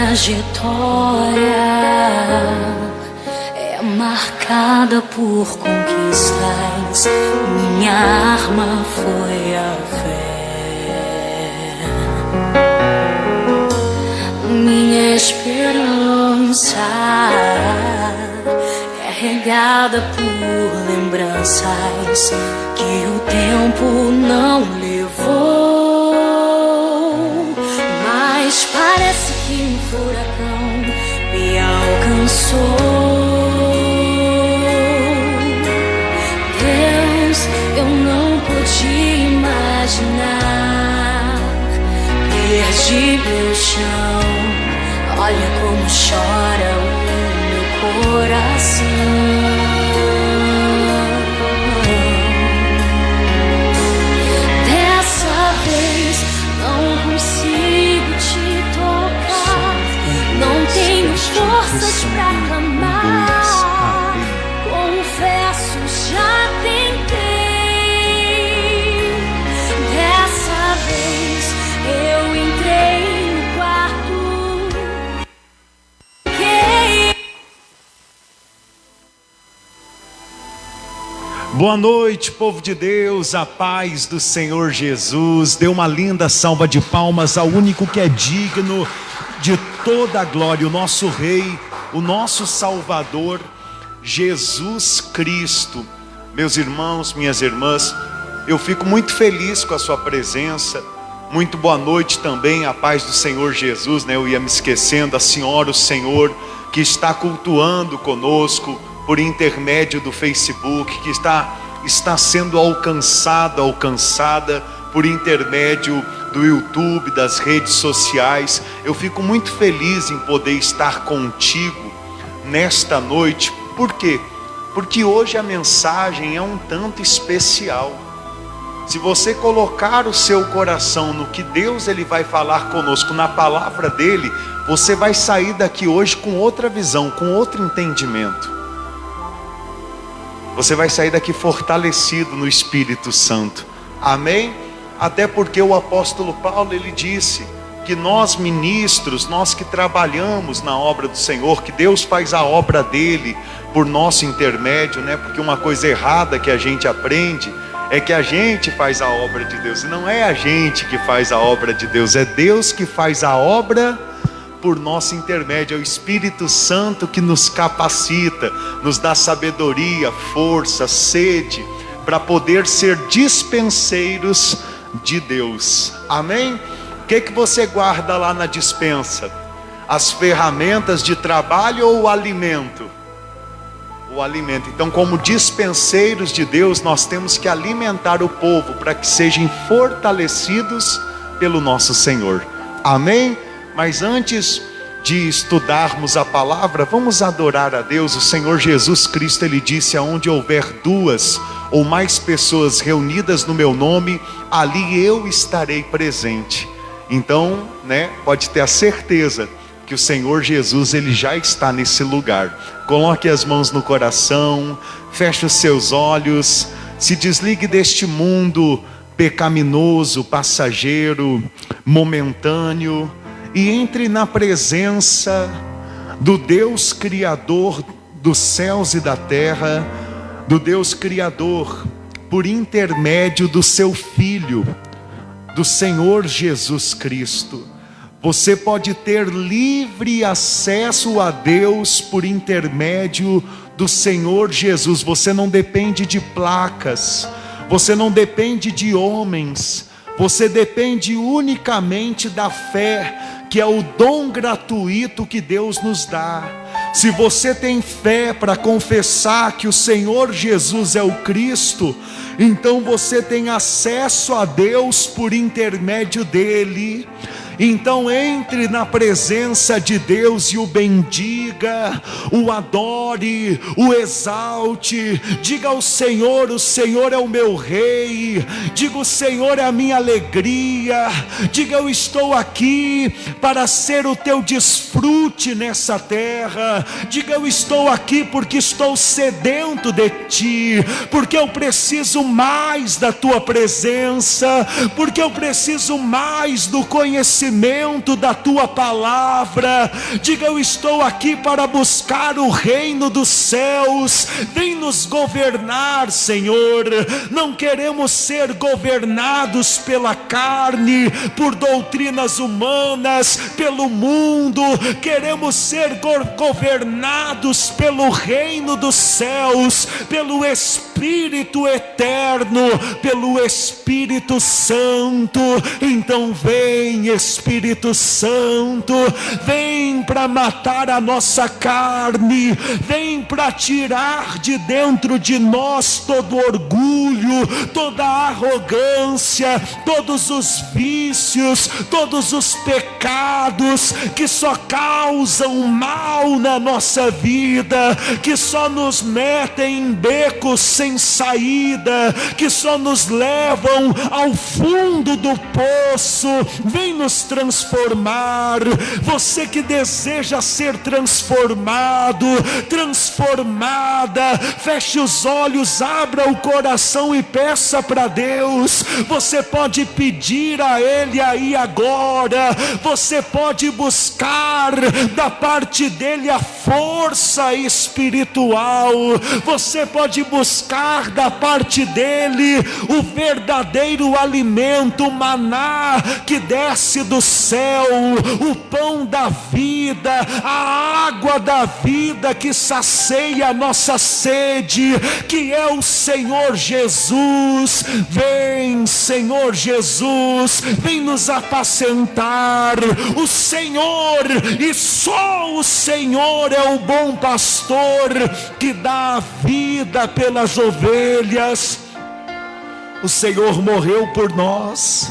trajetória é marcada por conquistas. Minha arma foi a fé. Minha esperança é regada por lembranças que o tempo não levou. Mas parece que um furacão me alcançou. Deus, eu não pude imaginar. Perdi meu chão. Olha como chora o meu coração. Dessa vez não consigo te tocar. Não tenho forças pra clamar. Confesso, já tentei. Dessa vez eu entrei no quarto. Boa noite, povo de Deus, a paz do Senhor Jesus. Dê uma linda salva de palmas ao único que é digno de toda a glória, o nosso Rei, o nosso Salvador, Jesus Cristo. Meus irmãos, minhas irmãs, eu fico muito feliz com a sua presença. Muito boa noite também, a paz do Senhor Jesus, né? Eu ia me esquecendo, a senhora, o Senhor, que está cultuando conosco por intermédio do Facebook, que está sendo alcançada por intermédio do YouTube, das redes sociais. Eu fico muito feliz em poder estar contigo nesta noite. Por quê? Porque hoje a mensagem é um tanto especial. Se você colocar o seu coração no que Deus ele vai falar conosco, na palavra dele, você vai sair daqui hoje com outra visão, com outro entendimento. Você vai sair daqui fortalecido no Espírito Santo. Amém? Até porque o apóstolo Paulo, ele disse que nós ministros, nós que trabalhamos na obra do Senhor, que Deus faz a obra dele por nosso intermédio, né? Porque uma coisa errada que a gente aprende é que a gente faz a obra de Deus. E não é a gente que faz a obra de Deus, é Deus que faz a obra por nosso intermédio. É o Espírito Santo que nos capacita, nos dá sabedoria, força, sede, para poder ser dispenseiros de Deus. Amém? O que você guarda lá na dispensa? As ferramentas de trabalho ou o alimento? O alimento. Então, como dispenseiros de Deus, nós temos que alimentar o povo para que sejam fortalecidos pelo nosso Senhor. Amém? Mas antes de estudarmos a palavra, vamos adorar a Deus. O Senhor Jesus Cristo, ele disse: aonde houver duas ou mais pessoas reunidas no meu nome, ali eu estarei presente. Então, né, pode ter a certeza que o Senhor Jesus, ele já está nesse lugar. Coloque as mãos no coração, feche os seus olhos, se desligue deste mundo pecaminoso, passageiro, momentâneo, e entre na presença do Deus Criador dos céus e da terra, do Deus Criador, por intermédio do seu Filho, do Senhor Jesus Cristo. Você pode ter livre acesso a Deus por intermédio do Senhor Jesus. Você não depende de placas, você não depende de homens, você depende unicamente da fé, que é o dom gratuito que Deus nos dá. Se você tem fé para confessar que o Senhor Jesus é o Cristo, então você tem acesso a Deus por intermédio dele. Então entre na presença de Deus e o bendiga, o adore, o exalte. Diga ao Senhor: o Senhor é o meu Rei. Diga: o Senhor é a minha alegria. Diga: eu estou aqui para ser o teu desfrute nessa terra. Diga: eu estou aqui porque estou sedento de ti, porque eu preciso mais da tua presença, porque eu preciso mais do conhecimento conhecimento da tua palavra. Diga: eu estou aqui para buscar o reino dos céus. Vem nos governar, Senhor. Não queremos ser governados pela carne, por doutrinas humanas, pelo mundo. Queremos ser governados pelo reino dos céus, pelo Espírito eterno, pelo Espírito Santo. Então vem, Espírito Santo, vem para matar a nossa carne, vem para tirar de dentro de nós todo orgulho, toda arrogância, todos os vícios, todos os pecados que só causam mal na nossa vida, que só nos metem em becos sem saída, que só nos levam ao fundo do poço. Vem nos transformar. Você que deseja ser transformado, transformada, feche os olhos, abra o coração e peça para Deus. Você pode pedir a Ele aí agora. Você pode buscar da parte dele a força espiritual. Você pode buscar da parte dele o verdadeiro alimento, o maná que desce do céu, o pão da vida, a água da vida que sacia a nossa sede, que é o Senhor Jesus. Vem, Senhor Jesus, vem nos apacentar. O Senhor, e só o Senhor, é o bom pastor que dá a vida pelas ovelhas. O Senhor morreu por nós.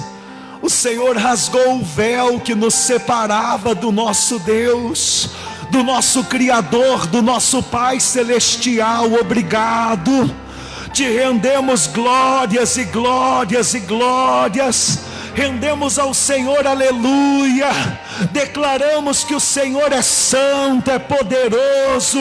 O Senhor rasgou o véu que nos separava do nosso Deus, do nosso Criador, do nosso Pai Celestial. Obrigado. Te rendemos glórias e glórias e glórias. Rendemos ao Senhor, aleluia. Declaramos que o Senhor é santo, é poderoso,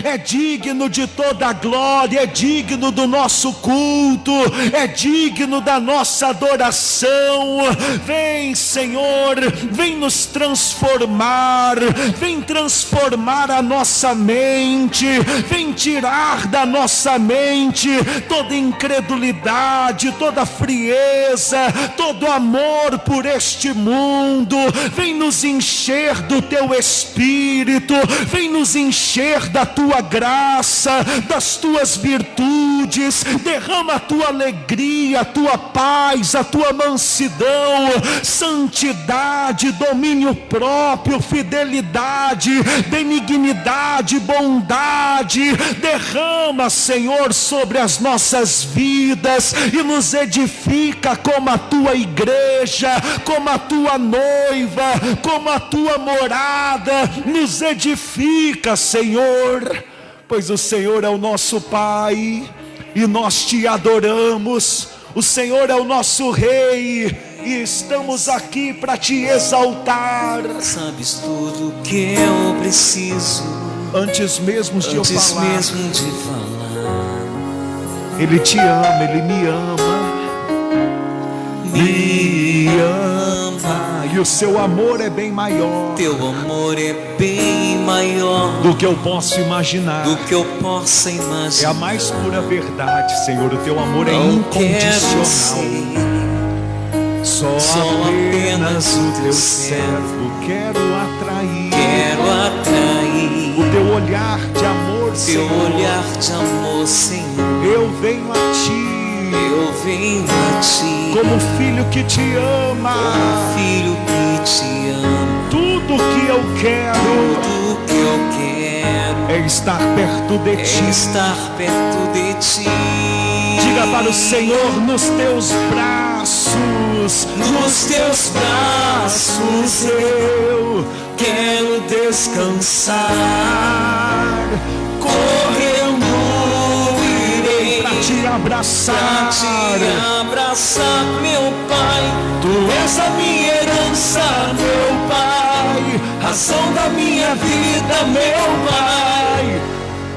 é digno de toda a glória, é digno do nosso culto, é digno da nossa adoração. Vem, Senhor, vem nos transformar, vem transformar a nossa mente, vem tirar da nossa mente toda incredulidade, toda frieza, todo amor por este mundo. Vem nos encher do teu Espírito, vem nos encher da tua graça, das tuas virtudes. Derrama a tua alegria, a tua paz, a tua mansidão, santidade, domínio próprio, fidelidade, benignidade, bondade. Derrama, Senhor, sobre as nossas vidas e nos edifica como a tua igreja, como a tua noiva, como a tua morada. Nos edifica, Senhor, pois o Senhor é o nosso Pai e nós te adoramos. O Senhor é o nosso Rei e estamos aqui para te exaltar. Sabes tudo que eu preciso antes mesmo de eu falar. Ele te ama, Ele me ama. Me ama. E o seu amor é bem maior. Teu amor é bem maior do que eu posso imaginar. Do que eu possa imaginar. É a mais pura verdade, Senhor. O teu amor é não incondicional. Só apenas o teu servo quero atrair. O teu olhar de amor, Senhor. Teu olhar de amor, Senhor. Eu venho a ti. Eu venho a ti, como filho que te ama, como filho que te ama. Tudo que eu quero é estar perto de ti. Estar perto de ti. Diga para o Senhor: nos teus braços, nos teus braços eu quero descansar. Correndo te abraçar, meu Pai. Tu és a minha herança, meu Pai, razão da minha vida, meu Pai.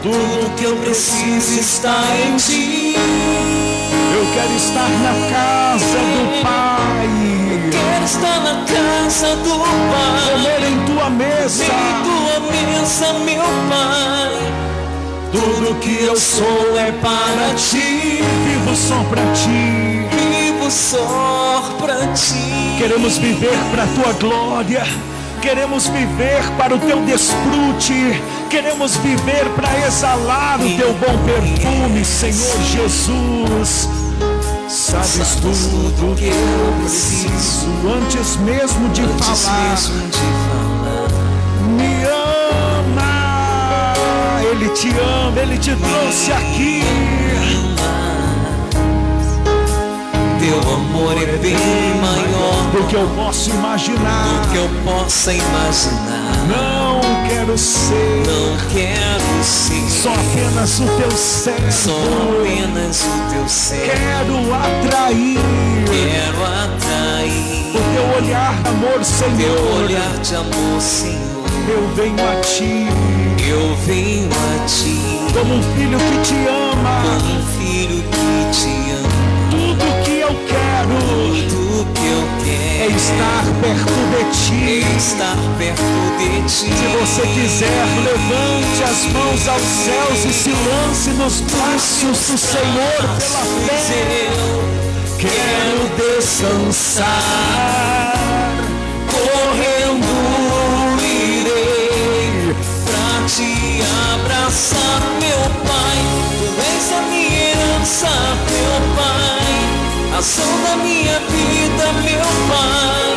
Tudo que eu preciso está em ti. Eu quero estar na casa do Pai. Eu quero estar na casa do Pai, comer em tua mesa. em tua mesa, meu Pai. Tudo que eu sou é para ti, vivo só para ti. Vivo só pra ti. Queremos viver para a tua glória, queremos viver para o teu desfrute, queremos viver para exalar o teu bom perfume, Senhor Jesus. Sabes tudo que eu preciso antes mesmo de falar. Me ama, Ele te ama, Ele te trouxe aqui. Teu amor é bem maior do que eu posso imaginar. do que eu possa imaginar. Não quero ser só apenas o teu servo. Só apenas o teu servo. Quero atrair o teu olhar, amor, Senhor. Teu olhar de amor, Senhor. Eu venho a ti, Eu venho a ti, como um filho que te ama. como um filho que te ama. Tudo que eu quero Tudo que eu é quero estar perto de ti. é estar perto de ti. Se você quiser, levante as mãos aos céus e se lance nos braços do Senhor pela fé. Eu Quero descansar, correndo irei pra te abraçar, meu Pai. Tu és a minha herança, meu Pai, ação da minha vida, meu Pai.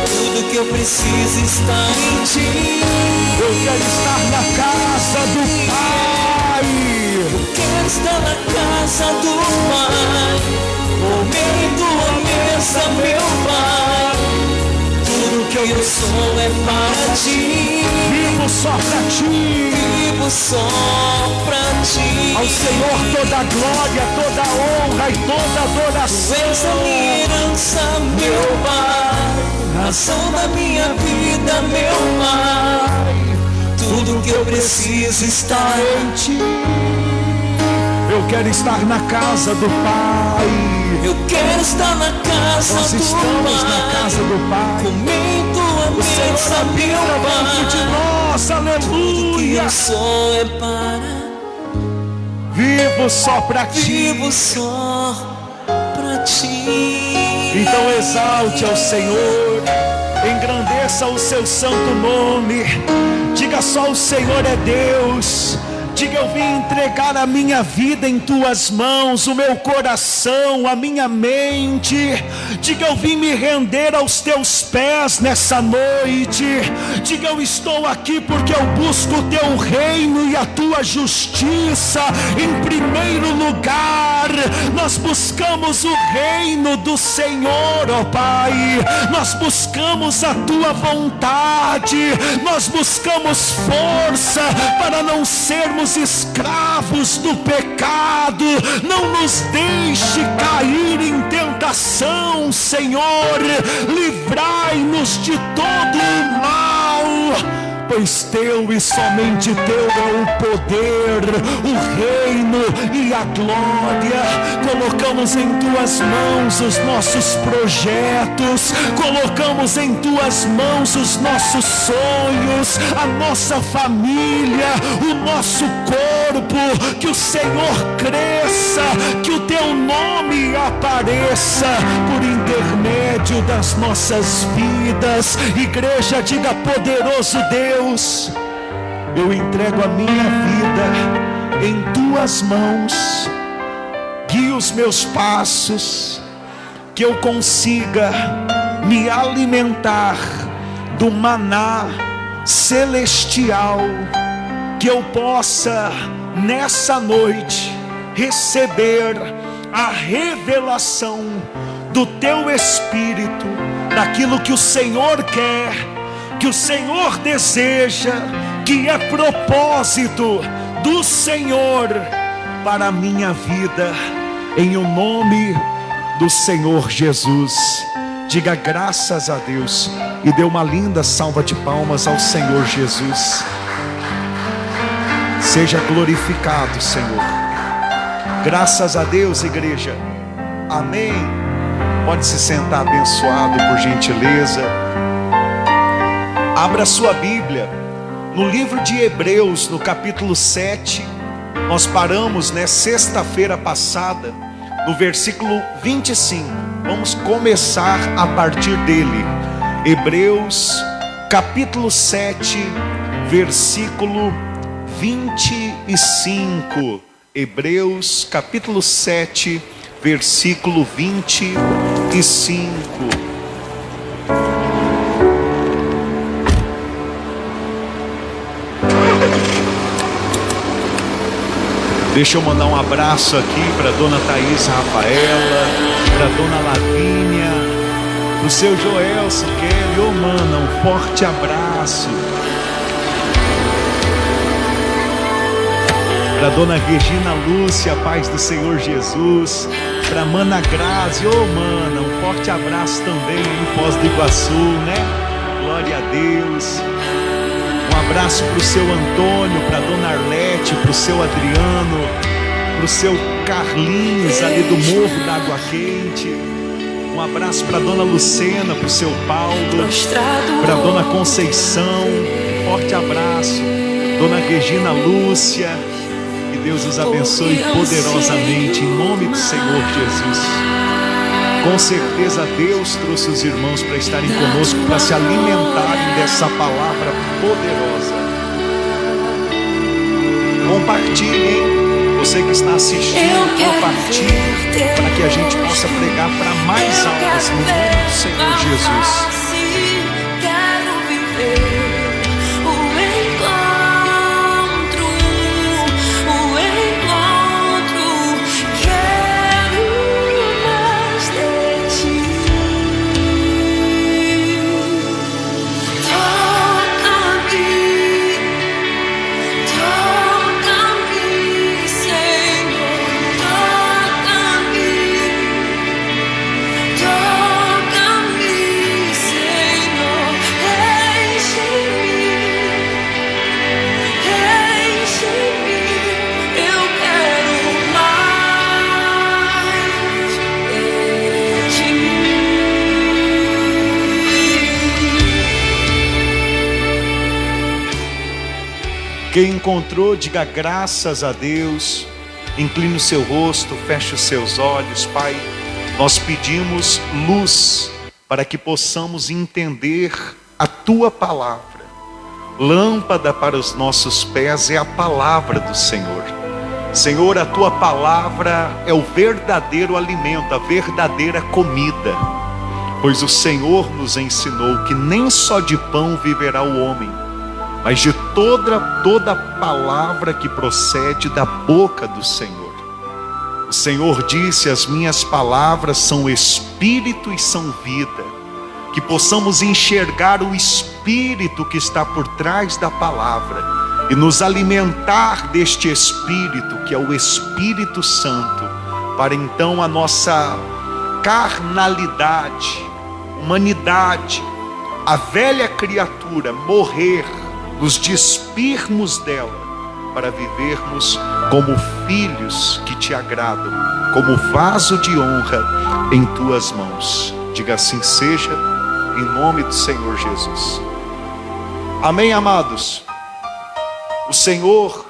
Tudo que eu preciso está em ti. eu quero estar na casa do Pai. Quero estar na casa do Pai, comer em tua mesa, meu Pai. Tudo que eu sou é para ti. Vivo só pra ti. Vivo só pra ti. Ao Senhor toda a glória, toda a honra e toda a Tu adoração. és a minha herança, meu Pai, razão da minha vida, meu Pai. Tudo que eu preciso está em ti. Eu quero estar na casa do Pai. Eu quero estar na casa Nós do estamos Pai, na casa do Pai. comer em tua O Senhor mesa, meu habita dentro de Pai. nós, Tudo que aleluia. eu sou é para Vivo só pra ti. vivo só pra ti. Então exalte ao Senhor, engrandeça o seu santo nome. Diga só: o Senhor é Deus. Diga: eu vim entregar a minha vida em tuas mãos, o meu coração, a minha mente. Diga: eu vim me render aos teus pés nessa noite. Diga: eu estou aqui porque eu busco o teu reino e a tua justiça em primeiro lugar. Nós buscamos o reino do Senhor, ó Pai. Nós buscamos a tua vontade. Nós buscamos força para não sermos escravos do pecado. Não nos deixe cair em tentação, Senhor. Livrai-nos de todo o mal, pois teu e somente teu é o poder, o reino e a glória. Colocamos em tuas mãos os nossos projetos, colocamos em tuas mãos os nossos sonhos, a nossa família, o nosso corpo. Que o Senhor cresça, que o teu nome apareça por intermédio das nossas vidas. Igreja, diga: poderoso Deus, eu entrego a minha vida em tuas mãos. Guia os meus passos, que eu consiga me alimentar do maná celestial, que eu possa nessa noite receber a revelação do teu Espírito, daquilo que o Senhor quer, que o Senhor deseja, que é propósito do Senhor para a minha vida, em o nome do Senhor Jesus. Diga graças a Deus e dê uma linda salva de palmas ao Senhor Jesus. Seja glorificado, Senhor. Graças a Deus, igreja. Amém Pode se sentar abençoado, por gentileza. Abra sua Bíblia no livro de Hebreus, no capítulo 7. Nós paramos, sexta-feira passada, no versículo 25. Vamos começar a partir dele. Hebreus, capítulo 7, versículo 25. Hebreus, capítulo 7, versículo 25. Deixa eu mandar um abraço aqui para dona Thaís Rafaela, para dona Lavínia, para o seu Joelson Kelly. Ô mana, um forte abraço. Para dona Regina Lúcia, paz do Senhor Jesus. Para mana Grazi, ô mana, um forte abraço também em Foz do Iguaçu, Glória a Deus. Um abraço para o seu Antônio, para a dona Arlete, para o seu Adriano, para o seu Carlinhos ali do Morro da Água Quente. Um abraço para a dona Lucena, para o seu Paulo, para a dona Conceição. Um forte abraço. Dona Regina Lúcia. Que Deus os abençoe poderosamente em nome do Senhor Jesus. Com certeza Deus trouxe os irmãos para estarem conosco, para se alimentarem dessa palavra poderosa. Compartilhem, você que está assistindo, compartilhe, para que a gente possa pregar para mais almas no nome do Senhor Jesus. Quem encontrou, diga graças a Deus. Incline o seu rosto, feche os seus olhos. Pai, nós pedimos luz para que possamos entender a Tua palavra. Lâmpada para os nossos pés é a palavra do Senhor. Senhor, a Tua palavra é o verdadeiro alimento, a verdadeira comida. Pois o Senhor nos ensinou que nem só de pão viverá o homem, mas de toda palavra que procede da boca do Senhor. O Senhor disse: as minhas palavras são espírito e são vida. Que possamos enxergar o espírito que está por trás da palavra e nos alimentar deste espírito, que é o Espírito Santo, para então a nossa carnalidade, humanidade, a velha criatura morrer, nos despirmos dela, para vivermos como filhos que te agradam, como vaso de honra em tuas mãos. Diga assim seja, em nome do Senhor Jesus. Amém, amados? O Senhor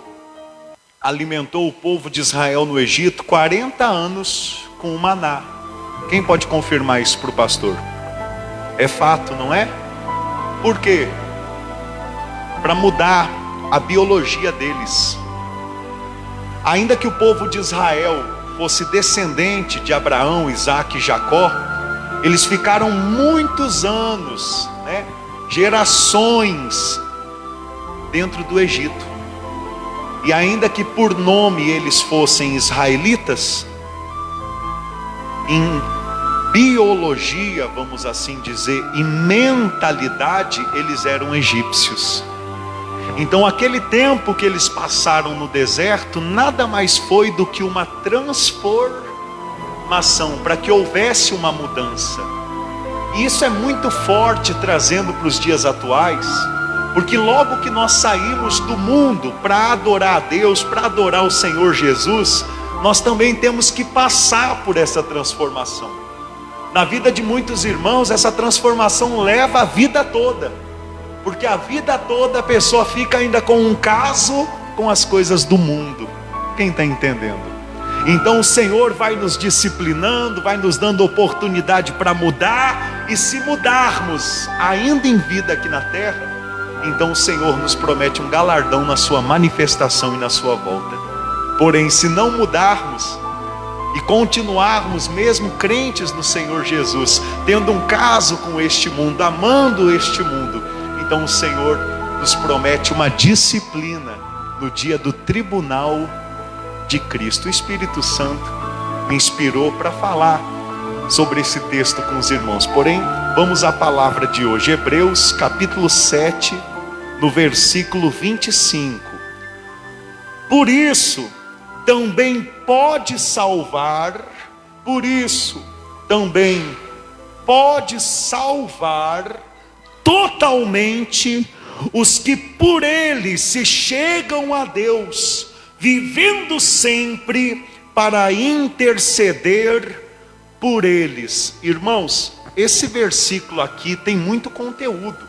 alimentou o povo de Israel no Egito 40 anos com o maná. Quem pode confirmar isso para o pastor? É fato, não é? Por quê? Para mudar a biologia deles. Ainda que o povo de Israel fosse descendente de Abraão, Isaque e Jacó, eles ficaram muitos anos, gerações dentro do Egito. E ainda que por nome eles fossem israelitas, em biologia, vamos assim dizer, e mentalidade, eles eram egípcios. Então aquele tempo que eles passaram no deserto nada mais foi do que uma transformação, para que houvesse uma mudança. E isso é muito forte, trazendo para os dias atuais, porque logo que nós saímos do mundo para adorar a Deus, para adorar o Senhor Jesus, nós também temos que passar por essa transformação. Na vida de muitos irmãos, essa transformação leva a vida toda, porque a vida toda a pessoa fica ainda com um caso com as coisas do mundo. Quem está entendendo? Então o Senhor vai nos disciplinando, vai nos dando oportunidade para mudar, e se mudarmos ainda em vida aqui na terra, então o Senhor nos promete um galardão na sua manifestação e na sua volta. Porém, se não mudarmos e continuarmos mesmo crentes no Senhor Jesus, tendo um caso com este mundo, amando este mundo, então o Senhor nos promete uma disciplina no dia do tribunal de Cristo. O Espírito Santo me inspirou para falar sobre esse texto com os irmãos. Porém, vamos à palavra de hoje, Hebreus capítulo 7, no versículo 25. Por isso também pode salvar, totalmente os que por ele se chegam a Deus, vivendo sempre para interceder por eles. Irmãos, esse versículo aqui tem muito conteúdo.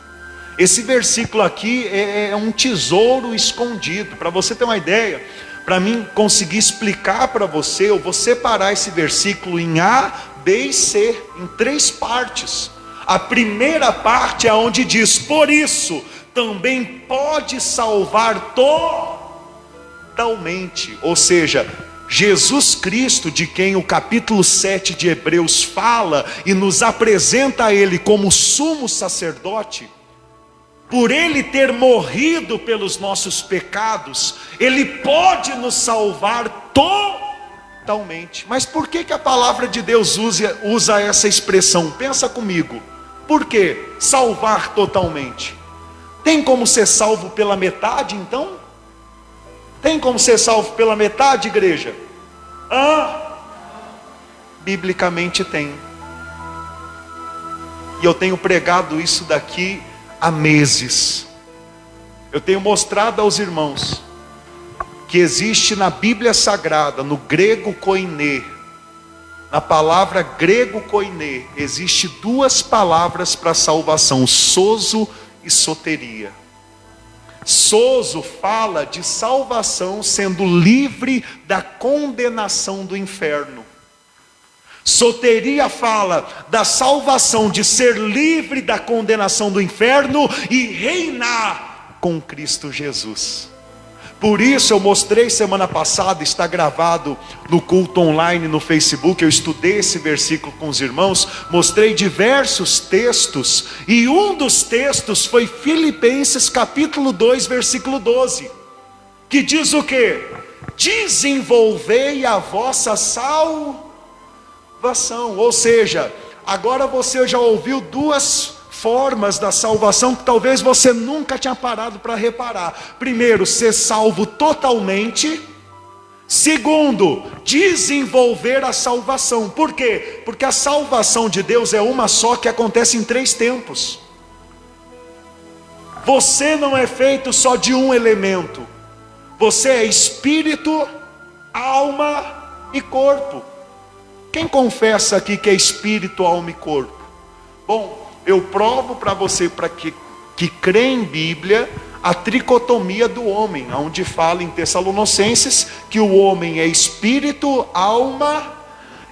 Esse versículo aqui é um tesouro escondido. Para você ter uma ideia, para mim conseguir explicar para você, eu vou separar esse versículo em A, B e C, em 3 partes. A primeira parte é onde diz: por isso também pode salvar totalmente. Ou seja, Jesus Cristo, de quem o capítulo 7 de Hebreus fala e nos apresenta a ele como sumo sacerdote, por ele ter morrido pelos nossos pecados, ele pode nos salvar totalmente. Mas por que a palavra de Deus usa essa expressão? Pensa comigo. Por que salvar totalmente? Tem como ser salvo pela metade então? Tem como ser salvo pela metade, igreja? Biblicamente tem. E eu tenho pregado isso daqui há meses. Eu tenho mostrado aos irmãos que existe na Bíblia Sagrada, no grego koiné, na palavra grego koiné, existe 2 palavras para salvação: sozo e soteria. Sozo fala de salvação sendo livre da condenação do inferno. Soteria fala da salvação de ser livre da condenação do inferno e reinar com Cristo Jesus. Por isso eu mostrei semana passada, está gravado no culto online no Facebook, eu estudei esse versículo com os irmãos, mostrei diversos textos, e um dos textos foi Filipenses capítulo 2, versículo 12, que diz o quê? Desenvolvei a vossa salvação. Ou seja, agora você já ouviu 2 formas da salvação que talvez você nunca tinha parado para reparar. Primeiro, ser salvo totalmente. Segundo, desenvolver a salvação. Por quê? Porque a salvação de Deus é uma só, que acontece em 3 tempos. Você não é feito só de um elemento. Você é espírito, alma e corpo. Quem confessa aqui que é espírito, alma e corpo? Bom, eu provo para você, para que crê em Bíblia, a tricotomia do homem, onde fala em Tessalonicenses que o homem é espírito, alma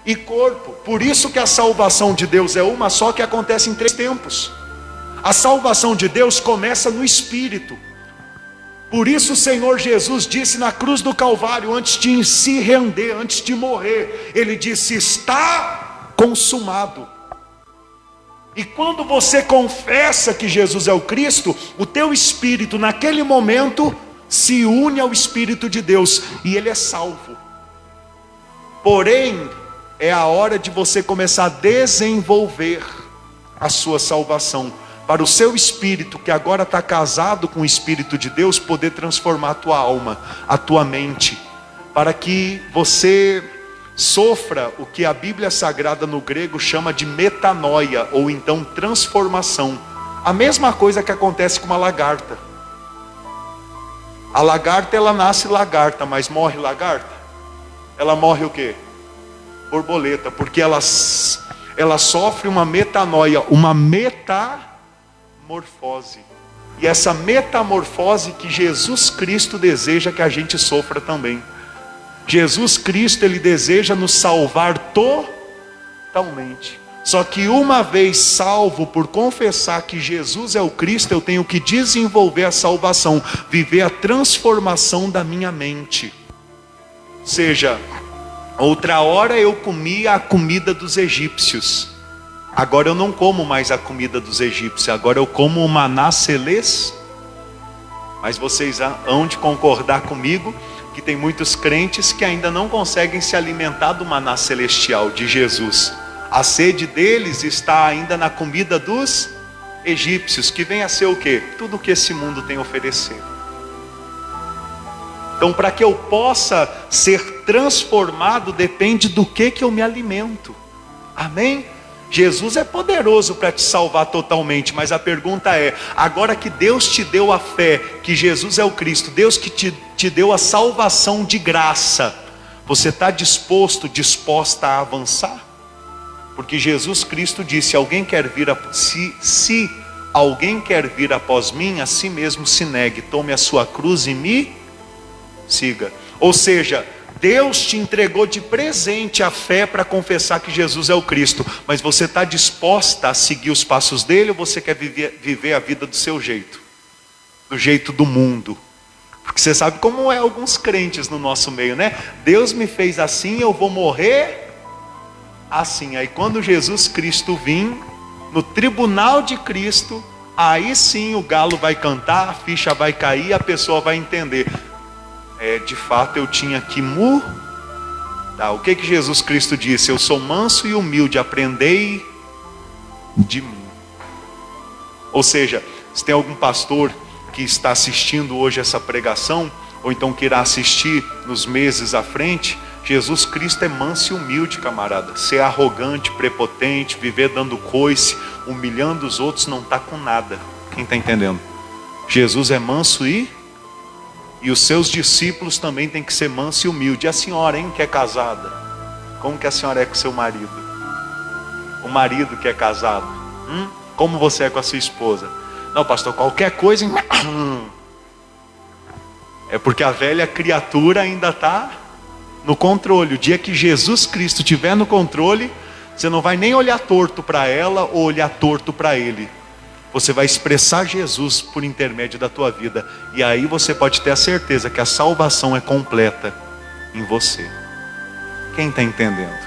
e corpo. Por isso que a salvação de Deus é uma só, que acontece em 3 tempos. A salvação de Deus começa no espírito. Por isso o Senhor Jesus disse na cruz do Calvário, antes de se render, antes de morrer, ele disse: está consumado. E quando você confessa que Jesus é o Cristo, o teu espírito naquele momento se une ao Espírito de Deus e ele é salvo. Porém, é a hora de você começar a desenvolver a sua salvação, para o seu espírito, que agora está casado com o Espírito de Deus, poder transformar a tua alma, a tua mente, para que você sofra o que a Bíblia Sagrada no grego chama de metanoia, ou então transformação. A mesma coisa que acontece com uma lagarta. A lagarta, ela nasce lagarta, mas morre lagarta? Ela morre o quê? Borboleta, porque ela ela sofre uma metanoia, uma metamorfose. E essa metamorfose que Jesus Cristo deseja que a gente sofra também. Jesus Cristo, Ele deseja nos salvar totalmente. Só que uma vez salvo por confessar que Jesus é o Cristo, eu tenho que desenvolver a salvação, viver a transformação da minha mente. Ou seja, outra hora eu comia a comida dos egípcios. Agora eu não como mais a comida dos egípcios, agora eu como o maná celeste. Mas vocês hão de concordar comigo que tem muitos crentes que ainda não conseguem se alimentar do maná celestial de Jesus. A sede deles está ainda na comida dos egípcios, que vem a ser o quê? Tudo que esse mundo tem a oferecer. Então, para que eu possa ser transformado, depende do que eu me alimento. Amém? Jesus é poderoso para te salvar totalmente, mas a pergunta é, agora que Deus te deu a fé, que Jesus é o Cristo, Deus que te deu a salvação de graça, você está disposta a avançar? Porque Jesus Cristo disse, se alguém quer vir após mim, a si mesmo se negue, tome a sua cruz e me siga. Ou seja, Deus te entregou de presente a fé para confessar que Jesus é o Cristo, mas você está disposta a seguir os passos dele, ou você quer viver a vida do seu jeito? Do jeito do mundo? Porque você sabe como é alguns crentes no nosso meio, né? Deus me fez assim, eu vou morrer assim. Aí quando Jesus Cristo vir no tribunal de Cristo, aí sim o galo vai cantar, a ficha vai cair, a pessoa vai entender, de fato eu tinha que mudar. O que Jesus Cristo disse? Eu sou manso e humilde, aprendei de mim. Ou seja, se tem algum pastor que está assistindo hoje essa pregação, ou então que irá assistir nos meses à frente, Jesus Cristo é manso e humilde, camarada. Ser arrogante, prepotente, viver dando coice, humilhando os outros, não está com nada. Quem está entendendo? Jesus é manso e os seus discípulos também têm que ser manso e humilde. E a senhora, hein, que é casada? Como que a senhora é com seu marido? O marido que é casado? Como você é com a sua esposa? Não, pastor, qualquer coisa... É porque a velha criatura ainda está no controle. O dia que Jesus Cristo estiver no controle, você não vai nem olhar torto para ela ou olhar torto para ele. Você vai expressar Jesus por intermédio da tua vida. E aí você pode ter a certeza que a salvação é completa em você. Quem está entendendo?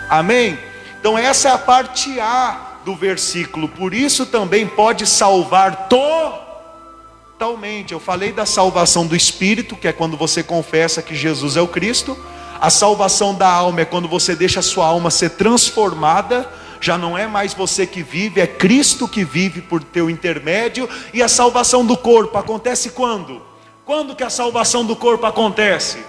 Amém? Então essa é a parte A do versículo. Por isso também pode salvar totalmente. Eu falei da salvação do Espírito, que é quando você confessa que Jesus é o Cristo. A salvação da alma é quando você deixa a sua alma ser transformada. Já não é mais você que vive, é Cristo que vive por teu intermédio. E a salvação do corpo acontece quando? Quando que a salvação do corpo acontece?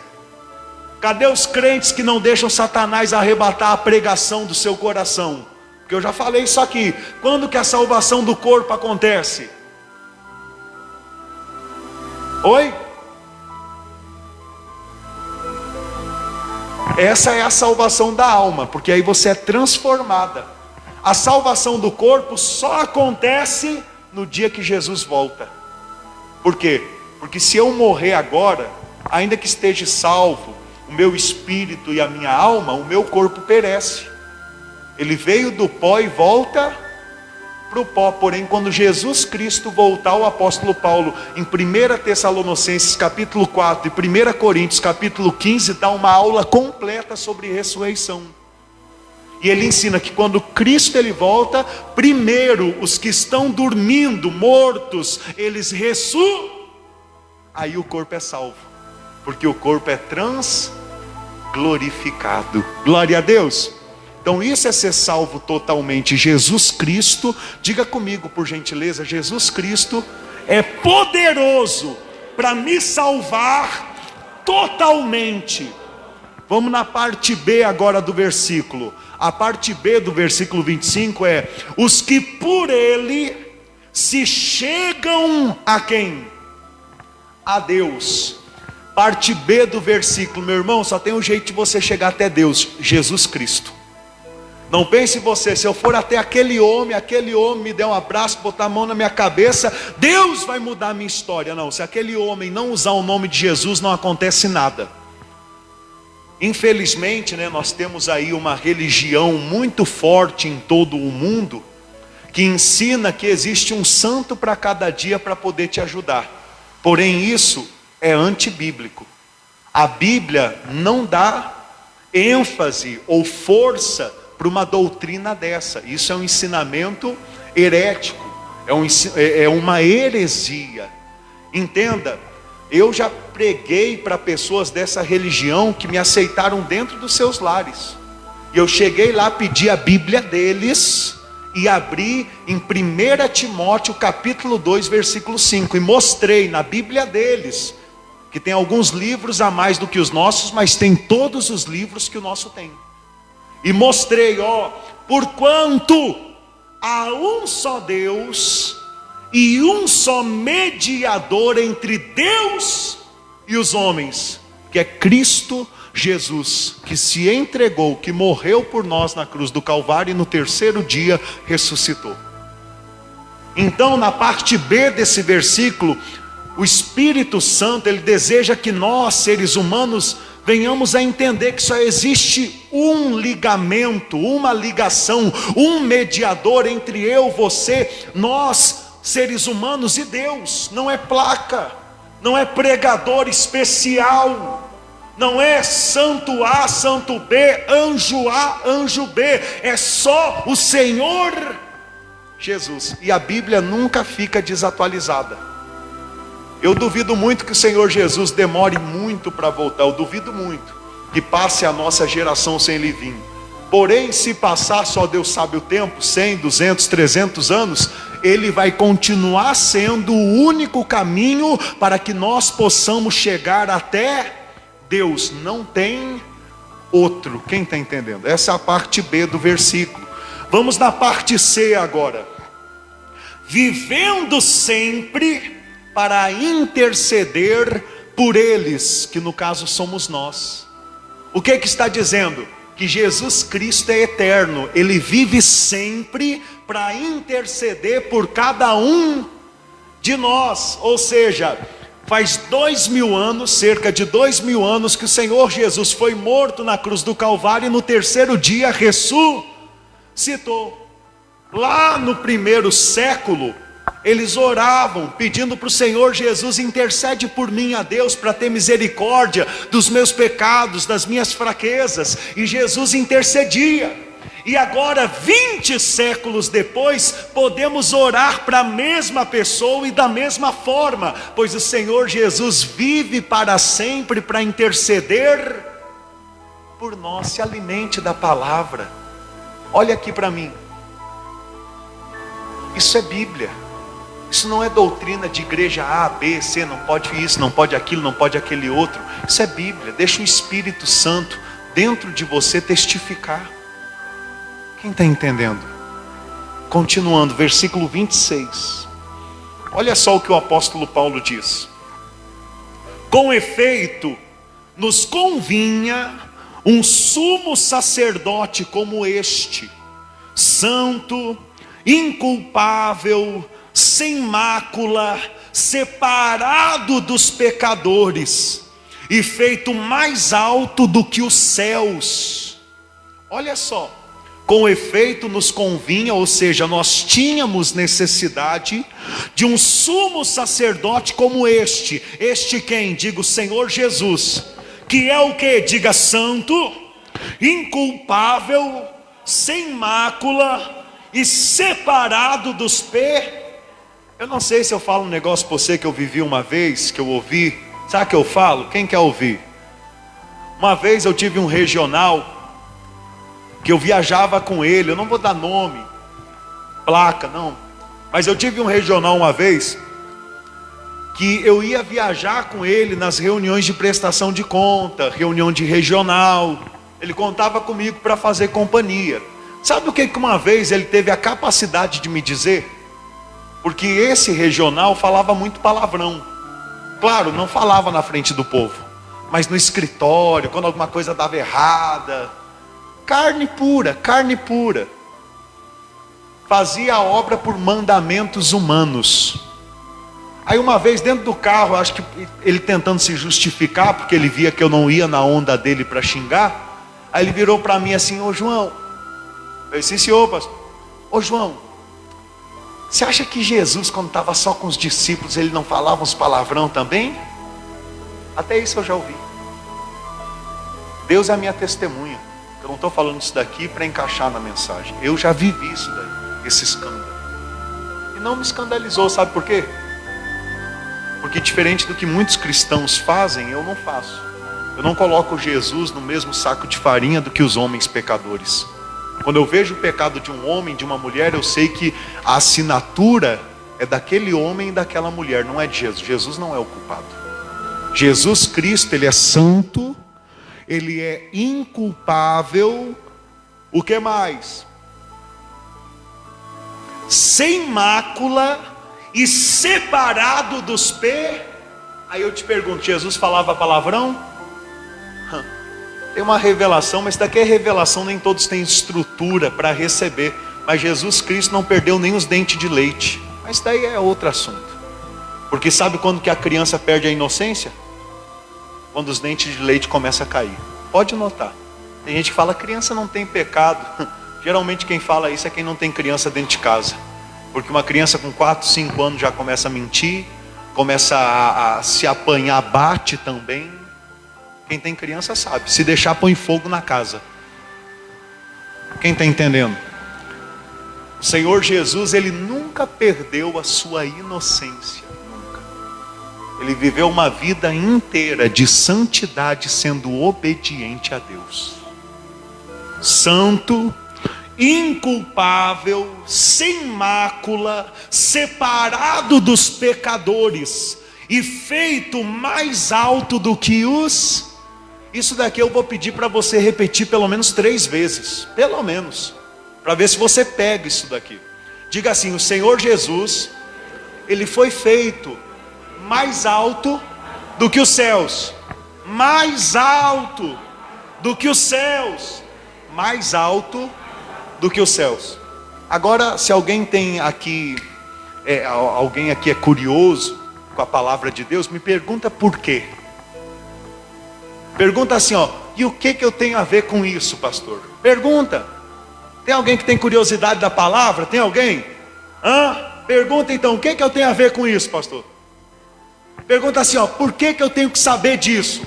Cadê os crentes que não deixam Satanás arrebatar a pregação do seu coração? Porque eu já falei isso aqui. Quando que a salvação do corpo acontece? Oi? Essa é a salvação da alma, porque aí você é transformada. A salvação do corpo só acontece no dia que Jesus volta. Por quê? Porque se eu morrer agora, ainda que esteja salvo o meu espírito e a minha alma, o meu corpo perece. Ele veio do pó e volta para o pó. Porém, quando Jesus Cristo voltar, o apóstolo Paulo, em 1 Tessalonicenses capítulo 4 e 1 Coríntios capítulo 15, dá uma aula completa sobre ressurreição. E ele ensina que quando Cristo ele volta, primeiro os que estão dormindo, mortos, eles ressuscitam. Aí o corpo é salvo, porque o corpo é transglorificado. Glória a Deus. Então isso é ser salvo totalmente. Jesus Cristo, diga comigo por gentileza, Jesus Cristo é poderoso para me salvar totalmente. Vamos na parte B agora do versículo. A parte B do versículo 25 é: os que por ele se chegam a quem? A Deus. Parte B do versículo, meu irmão, só tem um jeito de você chegar até Deus: Jesus Cristo. Não pense você, se eu for até aquele homem me der um abraço, botar a mão na minha cabeça, Deus vai mudar a minha história. Não, se aquele homem não usar o nome de Jesus, não acontece nada. Infelizmente, nós temos aí uma religião muito forte em todo o mundo, que ensina que existe um santo para cada dia para poder te ajudar. Porém, isso é antibíblico. A Bíblia não dá ênfase ou força para uma doutrina dessa. Isso é um ensinamento herético, é uma heresia. Entenda, eu já preguei para pessoas dessa religião que me aceitaram dentro dos seus lares. E eu cheguei lá, pedi a Bíblia deles e abri em 1 Timóteo capítulo 2, versículo 5, e mostrei na Bíblia deles que tem alguns livros a mais do que os nossos, mas tem todos os livros que o nosso tem. E mostrei, porquanto há um só Deus e um só mediador entre Deus e os homens, que é Cristo Jesus, que se entregou, que morreu por nós na cruz do Calvário e no terceiro dia ressuscitou. Então, na parte B desse versículo, o Espírito Santo, ele deseja que nós, seres humanos, venhamos a entender que só existe um ligamento, uma ligação, um mediador entre eu, você, nós, seres humanos e Deus. Não é placa, não é pregador especial, não é santo A, santo B, anjo A, anjo B, é só o Senhor Jesus. E a Bíblia nunca fica desatualizada. Eu duvido muito que o Senhor Jesus demore muito para voltar. Eu duvido muito que passe a nossa geração sem Ele vir. Porém, se passar, só Deus sabe o tempo, 100, 200, 300 anos, Ele vai continuar sendo o único caminho para que nós possamos chegar até Deus. Não tem outro. Quem está entendendo? Essa é a parte B do versículo. Vamos na parte C agora. Vivendo sempre para interceder por eles, que no caso somos nós. O que está dizendo? Que Jesus Cristo é eterno, Ele vive sempre para interceder por cada um de nós. Ou seja, faz 2000 anos, cerca de 2000 anos, que o Senhor Jesus foi morto na cruz do Calvário e no terceiro dia ressuscitou. Lá no primeiro século, eles oravam, pedindo para o Senhor Jesus: intercede por mim a Deus, para ter misericórdia dos meus pecados, das minhas fraquezas. E Jesus intercedia. E agora, 20 séculos depois, podemos orar para a mesma pessoa e da mesma forma, pois o Senhor Jesus vive para sempre para interceder por nós. Se alimente da palavra. Olha aqui para mim. Isso é Bíblia. Isso não é doutrina de igreja A, B, C, não pode isso, não pode aquilo, não pode aquele outro. Isso é Bíblia. Deixa o Espírito Santo dentro de você testificar. Quem está entendendo? Continuando, versículo 26. Olha só o que o apóstolo Paulo diz: com efeito, nos convinha um sumo sacerdote como este, santo, inculpável, sem mácula, separado dos pecadores e feito mais alto do que os céus. Olha só, com efeito nos convinha, ou seja, nós tínhamos necessidade de um sumo sacerdote como este. Este quem? Diga o Senhor Jesus, que é o que? Diga santo, inculpável, sem mácula e separado dos pecadores. Eu não sei se eu falo um negócio para você que eu vivi uma vez, que eu ouvi. Sabe o que eu falo? Quem quer ouvir? Uma vez eu tive um regional, que eu viajava com ele, eu não vou dar nome, placa, não. Mas eu tive um regional uma vez, que eu ia viajar com ele nas reuniões de prestação de conta, reunião de regional. Ele contava comigo para fazer companhia. Sabe o que uma vez ele teve a capacidade de me dizer? Porque esse regional falava muito palavrão. Claro, não falava na frente do povo, mas no escritório, quando alguma coisa dava errada, Carne pura, carne pura. Fazia a obra por mandamentos humanos. Aí uma vez dentro do carro, acho que ele tentando se justificar, porque ele via que eu não ia na onda dele para xingar. Aí ele virou para mim assim: ô João, eu disse: sim senhor, pastor. Ô João, você acha que Jesus, quando estava só com os discípulos, ele não falava uns palavrão também? Até isso eu já ouvi. Deus é a minha testemunha. Eu não estou falando isso daqui para encaixar na mensagem. Eu já vivi isso daí, esse escândalo. E não me escandalizou, sabe por quê? Porque diferente do que muitos cristãos fazem, eu não faço. Eu não coloco Jesus no mesmo saco de farinha do que os homens pecadores. Quando eu vejo o pecado de um homem, de uma mulher, eu sei que a assinatura é daquele homem e daquela mulher, não é de Jesus. Jesus não é o culpado. Jesus Cristo, Ele é santo, Ele é inculpável. O que mais? Sem mácula e separado dos Aí eu te pergunto, Jesus falava palavrão? Tem uma revelação, mas daqui é revelação, nem todos têm estrutura para receber. Mas Jesus Cristo não perdeu nem os dentes de leite. Mas daí é outro assunto. Porque sabe quando que a criança perde a inocência? Quando os dentes de leite começam a cair. Pode notar. Tem gente que fala: criança não tem pecado. Geralmente quem fala isso é quem não tem criança dentro de casa. Porque uma criança com 4, 5 anos já começa a mentir, começa a se apanhar, bate também. Quem tem criança sabe, se deixar põe fogo na casa. Quem está entendendo? O Senhor Jesus, Ele nunca perdeu a sua inocência, nunca. Ele viveu uma vida inteira de santidade, sendo obediente a Deus. Santo, inculpável, sem mácula, separado dos pecadores e feito mais alto do que os... Isso daqui eu vou pedir para você repetir pelo menos 3 vezes, pelo menos, para ver se você pega isso daqui. Diga assim: o Senhor Jesus, Ele foi feito mais alto do que os céus, mais alto do que os céus, mais alto do que os céus. Agora, se alguém tem aqui, alguém aqui é curioso com a palavra de Deus, me pergunta por quê. Pergunta assim, e o que eu tenho a ver com isso, pastor? Pergunta. Tem alguém que tem curiosidade da palavra? Tem alguém? Pergunta então, o que eu tenho a ver com isso, pastor? Pergunta assim, por que eu tenho que saber disso?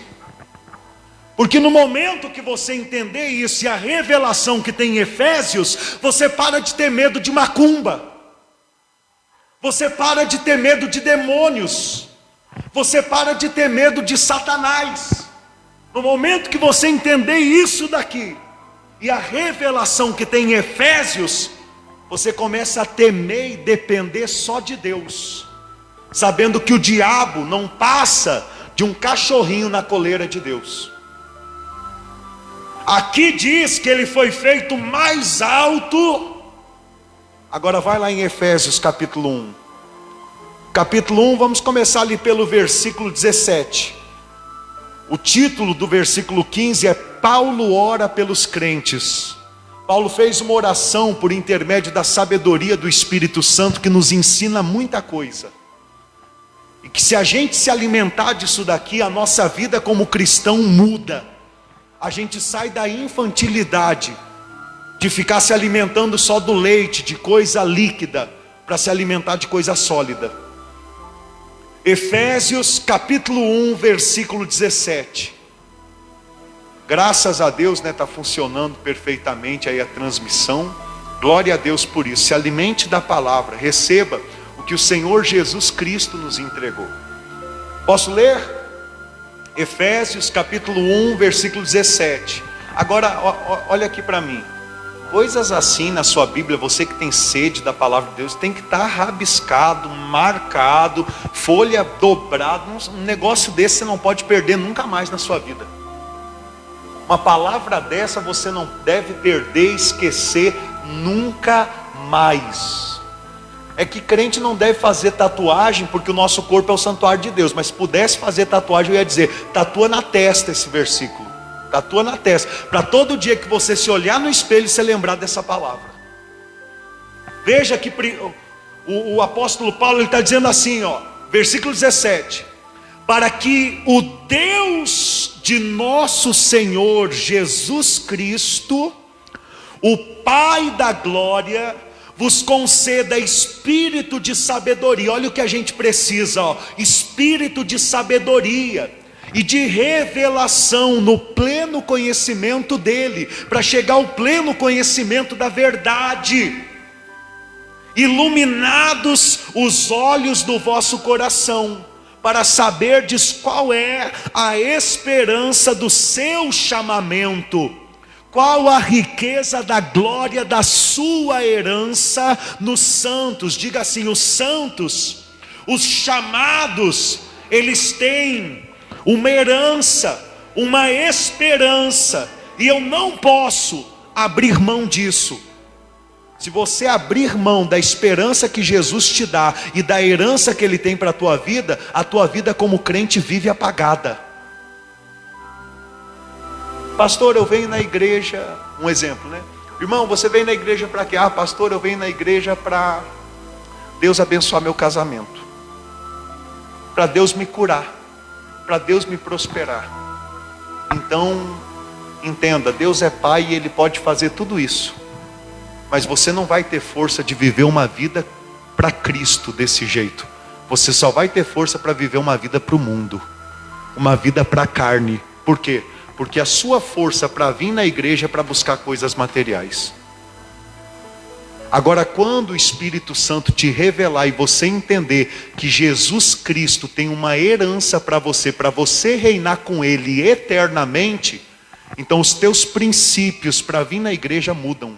Porque no momento que você entender isso e a revelação que tem em Efésios, você para de ter medo de macumba. Você para de ter medo de demônios. Você para de ter medo de Satanás. No momento que você entender isso daqui, e a revelação que tem em Efésios, você começa a temer e depender só de Deus, sabendo que o diabo não passa de um cachorrinho na coleira de Deus. Aqui diz que ele foi feito mais alto. Agora vai lá em Efésios capítulo 1. Capítulo 1, vamos começar ali pelo versículo 17. O título do versículo 15 é Paulo ora pelos crentes. Paulo fez uma oração por intermédio da sabedoria do Espírito Santo, que nos ensina muita coisa. E que se a gente se alimentar disso daqui, a nossa vida como cristão muda. A gente sai da infantilidade, de ficar se alimentando só do leite, de coisa líquida, para se alimentar de coisa sólida. Efésios capítulo 1, versículo 17. Graças a Deus, está funcionando perfeitamente aí a transmissão. Glória a Deus por isso. Se alimente da palavra, receba o que o Senhor Jesus Cristo nos entregou. Posso ler? Efésios capítulo 1, versículo 17. Agora, olha aqui para mim. Coisas assim na sua Bíblia, você que tem sede da palavra de Deus, tem que estar rabiscado, marcado, folha dobrada. Um negócio desse você não pode perder nunca mais na sua vida. Uma palavra dessa você não deve perder, esquecer nunca mais. É que crente não deve fazer tatuagem, porque o nosso corpo é o santuário de Deus. Mas se pudesse fazer tatuagem, eu ia dizer, tatua na testa esse versículo. Tatua na testa, para todo dia que você se olhar no espelho, você lembrar dessa palavra. Veja que o apóstolo Paulo está dizendo assim, ó, versículo 17: para que o Deus de nosso Senhor Jesus Cristo, o Pai da glória, vos conceda espírito de sabedoria. Olha o que a gente precisa, ó, espírito de sabedoria e de revelação no pleno conhecimento dele, para chegar ao pleno conhecimento da verdade. Iluminados os olhos do vosso coração, para saberdes qual é a esperança do seu chamamento, qual a riqueza da glória da sua herança nos santos. Diga assim: os santos, os chamados, eles têm uma herança, uma esperança, e eu não posso abrir mão disso. Se você abrir mão da esperança que Jesus te dá e da herança que Ele tem para a tua vida como crente vive apagada. Pastor, eu venho na igreja, um exemplo, né? Irmão, você vem na igreja para quê? Ah, pastor, eu venho na igreja para Deus abençoar meu casamento, para Deus me curar, para Deus me prosperar. Então, entenda, Deus é Pai e Ele pode fazer tudo isso. Mas você não vai ter força de viver uma vida para Cristo desse jeito. Você só vai ter força para viver uma vida para o mundo, uma vida para a carne. Por quê? Porque a sua força para vir na igreja é para buscar coisas materiais. Agora, quando o Espírito Santo te revelar e você entender que Jesus Cristo tem uma herança para você reinar com Ele eternamente, então os teus princípios para vir na igreja mudam.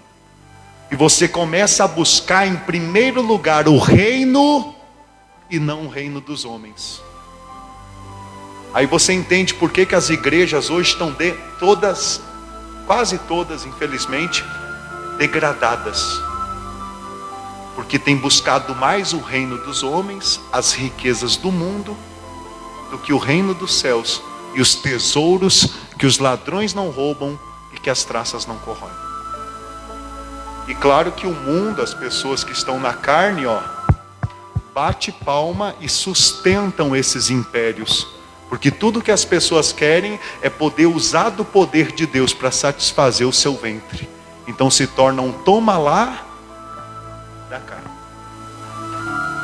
E você começa a buscar em primeiro lugar o reino e não o reino dos homens. Aí você entende por que as igrejas hoje estão todas, quase todas, infelizmente, degradadas. Porque tem buscado mais o reino dos homens, as riquezas do mundo, do que o reino dos céus e os tesouros que os ladrões não roubam e que as traças não corroem. E claro que o mundo, as pessoas que estão na carne, ó, bate palma e sustentam esses impérios. Porque tudo que as pessoas querem é poder usar do poder de Deus para satisfazer o seu ventre. Então se torna um toma lá da carne.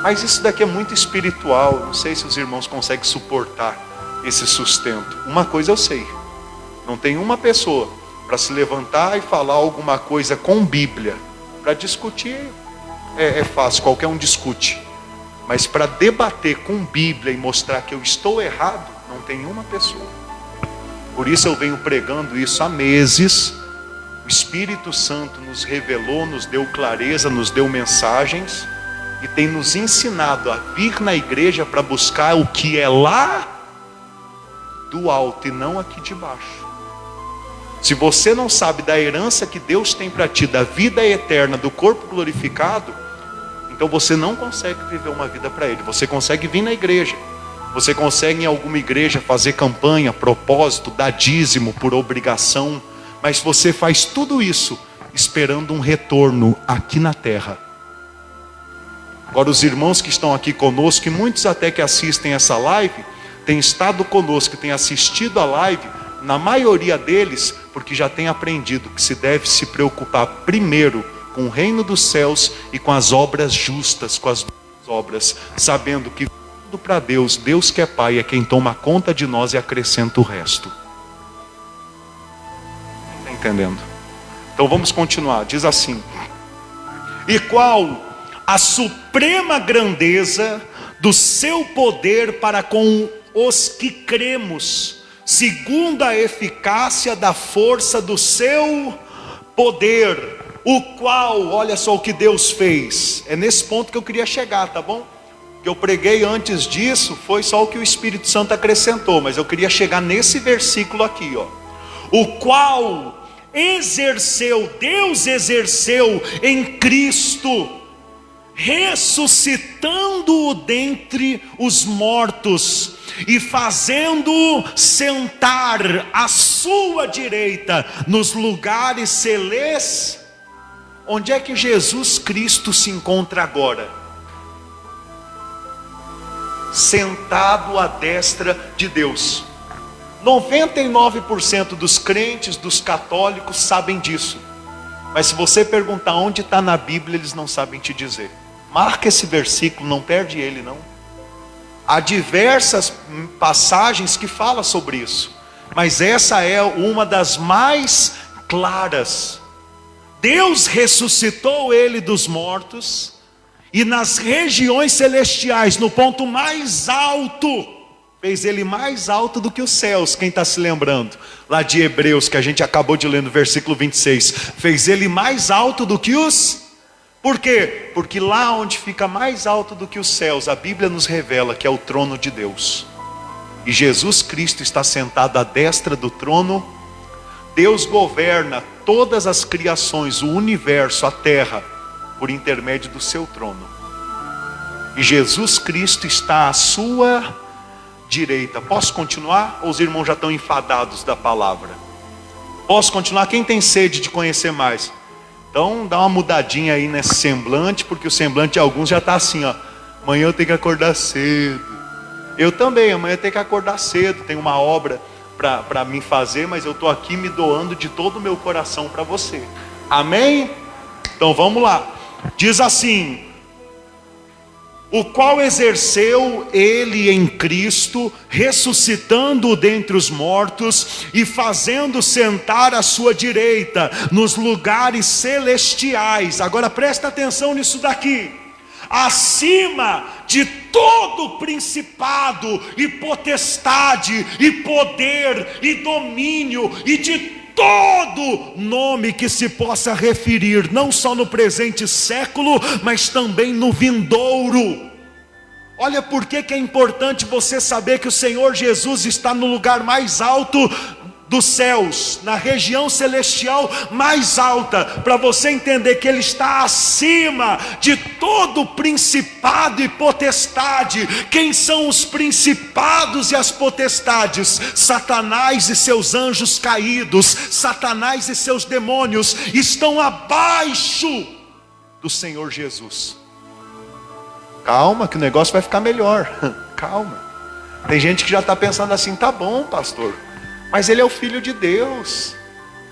Mas isso daqui é muito espiritual. Não sei se os irmãos conseguem suportar esse sustento. Uma coisa eu sei: não tem uma pessoa para se levantar e falar alguma coisa com Bíblia. Para discutir é fácil, qualquer um discute. Mas para debater com Bíblia e mostrar que eu estou errado, não tem uma pessoa. Por isso eu venho pregando isso há meses. O Espírito Santo nos revelou, nos deu clareza, nos deu mensagens e tem nos ensinado a vir na igreja para buscar o que é lá do alto e não aqui de baixo. Se você não sabe da herança que Deus tem para ti, da vida eterna, do corpo glorificado, então você não consegue viver uma vida para Ele. Você consegue vir na igreja, você consegue em alguma igreja fazer campanha, propósito, dar dízimo por obrigação, mas você faz tudo isso esperando um retorno aqui na terra. Agora os irmãos que estão aqui conosco, e muitos até que assistem essa live, têm estado conosco, têm assistido a live, na maioria deles, porque já tem aprendido que se deve se preocupar primeiro com o reino dos céus e com as obras justas, com as boas obras, sabendo que tudo para Deus, Deus que é Pai, é quem toma conta de nós e acrescenta o resto. Está entendendo? Então vamos continuar, diz assim: e qual a suprema grandeza do seu poder para com os que cremos, segundo a eficácia da força do seu poder, o qual, olha só o que Deus fez. É nesse ponto que eu queria chegar, tá bom? O que eu preguei antes disso foi só o que o Espírito Santo acrescentou, mas eu queria chegar nesse versículo aqui, ó. O qual exerceu, Deus exerceu em Cristo, ressuscitando-o dentre os mortos e fazendo-o sentar à sua direita nos lugares celestes. Onde é que Jesus Cristo se encontra agora? Sentado à destra de Deus. 99% dos crentes, dos católicos sabem disso. Mas se você perguntar onde está na Bíblia, eles não sabem te dizer. Marca esse versículo, não perde ele não. Há diversas passagens que falam sobre isso, mas essa é uma das mais claras. Deus ressuscitou ele dos mortos, e nas regiões celestiais, no ponto mais alto, fez ele mais alto do que os céus. Quem está se lembrando? Lá de Hebreus, que a gente acabou de ler no versículo 26. Fez ele mais alto do que os... Por quê? Porque lá onde fica mais alto do que os céus, a Bíblia nos revela que é o trono de Deus. E Jesus Cristo está sentado à destra do trono. Deus governa todas as criações, o universo, a terra, por intermédio do seu trono. E Jesus Cristo está à sua direita. Posso continuar? Ou os irmãos já estão enfadados da palavra? Posso continuar? Quem tem sede de conhecer mais? Então dá uma mudadinha aí nesse semblante, porque o semblante de alguns já está assim, ó. Amanhã eu tenho que acordar cedo. Eu também, amanhã eu tenho que acordar cedo. Tem uma obra para mim fazer, mas eu estou aqui me doando de todo o meu coração para você. Amém? Então vamos lá. Diz assim: o qual exerceu ele em Cristo, ressuscitando-o dentre os mortos e fazendo sentar à sua direita nos lugares celestiais. Agora presta atenção nisso daqui. Acima de todo principado e potestade e poder e domínio e de todo nome que se possa referir, não só no presente século, mas também no vindouro. Olha por que é importante você saber que o Senhor Jesus está no lugar mais alto dos céus, na região celestial mais alta, para você entender que Ele está acima de todo principado e potestade. Quem são os principados e as potestades? Satanás e seus anjos caídos, Satanás e seus demônios estão abaixo do Senhor Jesus. Calma que o negócio vai ficar melhor. Calma. Tem gente que já está pensando assim: tá bom, pastor, mas ele é o Filho de Deus.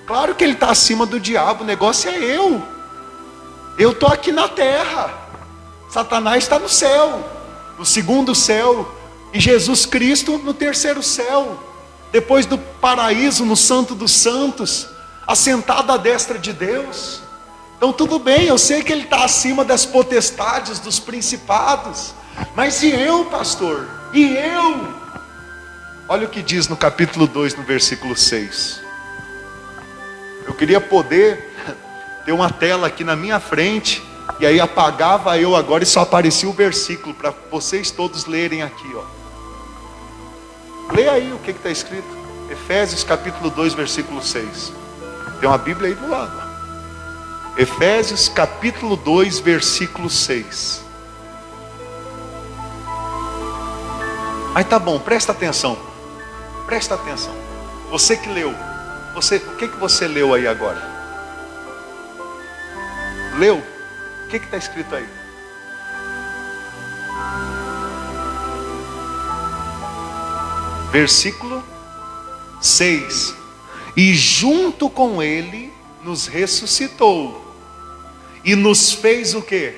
Claro que ele está acima do diabo. O negócio é eu. Eu estou aqui na terra. Satanás está no céu, no segundo céu. E Jesus Cristo no terceiro céu. Depois do paraíso, no santo dos santos, assentado à destra de Deus. Então tudo bem, eu sei que ele está acima das potestades, dos principados. Mas e eu, pastor? E eu? Olha o que diz no capítulo 2, no versículo 6. Eu queria poder ter uma tela aqui na minha frente, e aí apagava eu agora e só aparecia o versículo, para vocês todos lerem aqui, ó. Lê aí o que está escrito. Efésios capítulo 2, versículo 6. Tem uma Bíblia aí do lado, ó. Efésios capítulo 2, versículo 6. Aí tá bom, presta atenção. Presta atenção. Você que leu, o que você leu aí agora? Leu? O que está escrito aí? Versículo 6. E junto com ele nos ressuscitou e nos fez o quê?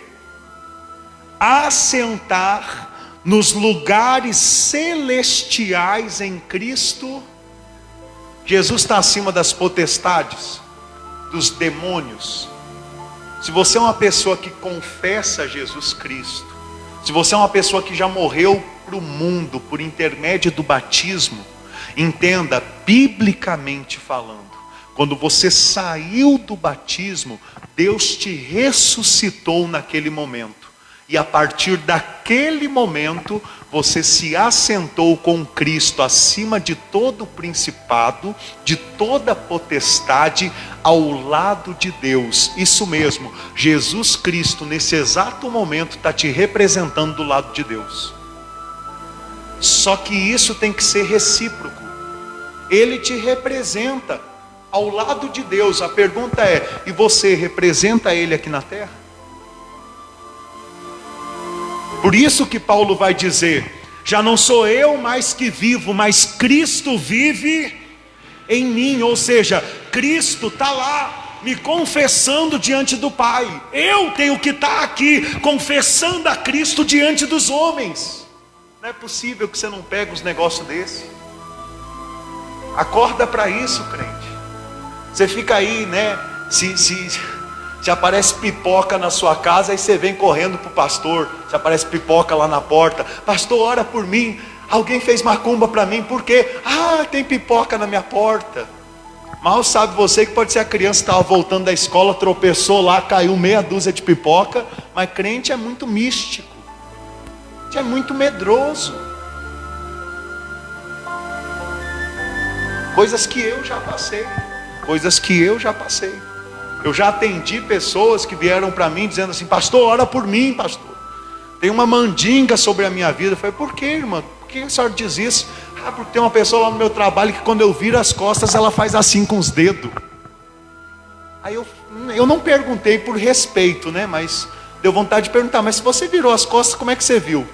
Assentar nos lugares celestiais em Cristo. Jesus está acima das potestades, dos demônios. Se você é uma pessoa que confessa Jesus Cristo, se você é uma pessoa que já morreu para o mundo por intermédio do batismo, entenda, biblicamente falando, quando você saiu do batismo, Deus te ressuscitou naquele momento. E a partir daquele momento, você se assentou com Cristo acima de todo principado, de toda potestade, ao lado de Deus. Isso mesmo, Jesus Cristo nesse exato momento está te representando do lado de Deus. Só que isso tem que ser recíproco. Ele te representa ao lado de Deus. A pergunta é, e você representa Ele aqui na terra? Por isso que Paulo vai dizer, já não sou eu mais que vivo, mas Cristo vive em mim. Ou seja, Cristo está lá, me confessando diante do Pai. Eu tenho que estar aqui, confessando a Cristo diante dos homens. Não é possível que você não pegue uns negócios desse. Acorda para isso, crente. Você fica aí, né? Se aparece pipoca na sua casa, aí você vem correndo para o pastor. Se aparece pipoca lá na porta, pastor, ora por mim. Alguém fez macumba para mim, por quê? Ah, tem pipoca na minha porta. Mal sabe você que pode ser a criança que estava voltando da escola, tropeçou lá, caiu meia dúzia de pipoca. Mas crente é muito místico, é muito medroso. Coisas que eu já passei. Eu já atendi pessoas que vieram para mim dizendo assim, pastor, ora por mim, pastor. Tem uma mandinga sobre a minha vida. Eu falei, por que, irmã? Por que a senhora diz isso? Ah, porque tem uma pessoa lá no meu trabalho que quando eu viro as costas, ela faz assim com os dedos. Aí eu não perguntei por respeito, né? Mas deu vontade de perguntar, mas se você virou as costas, como é que você viu?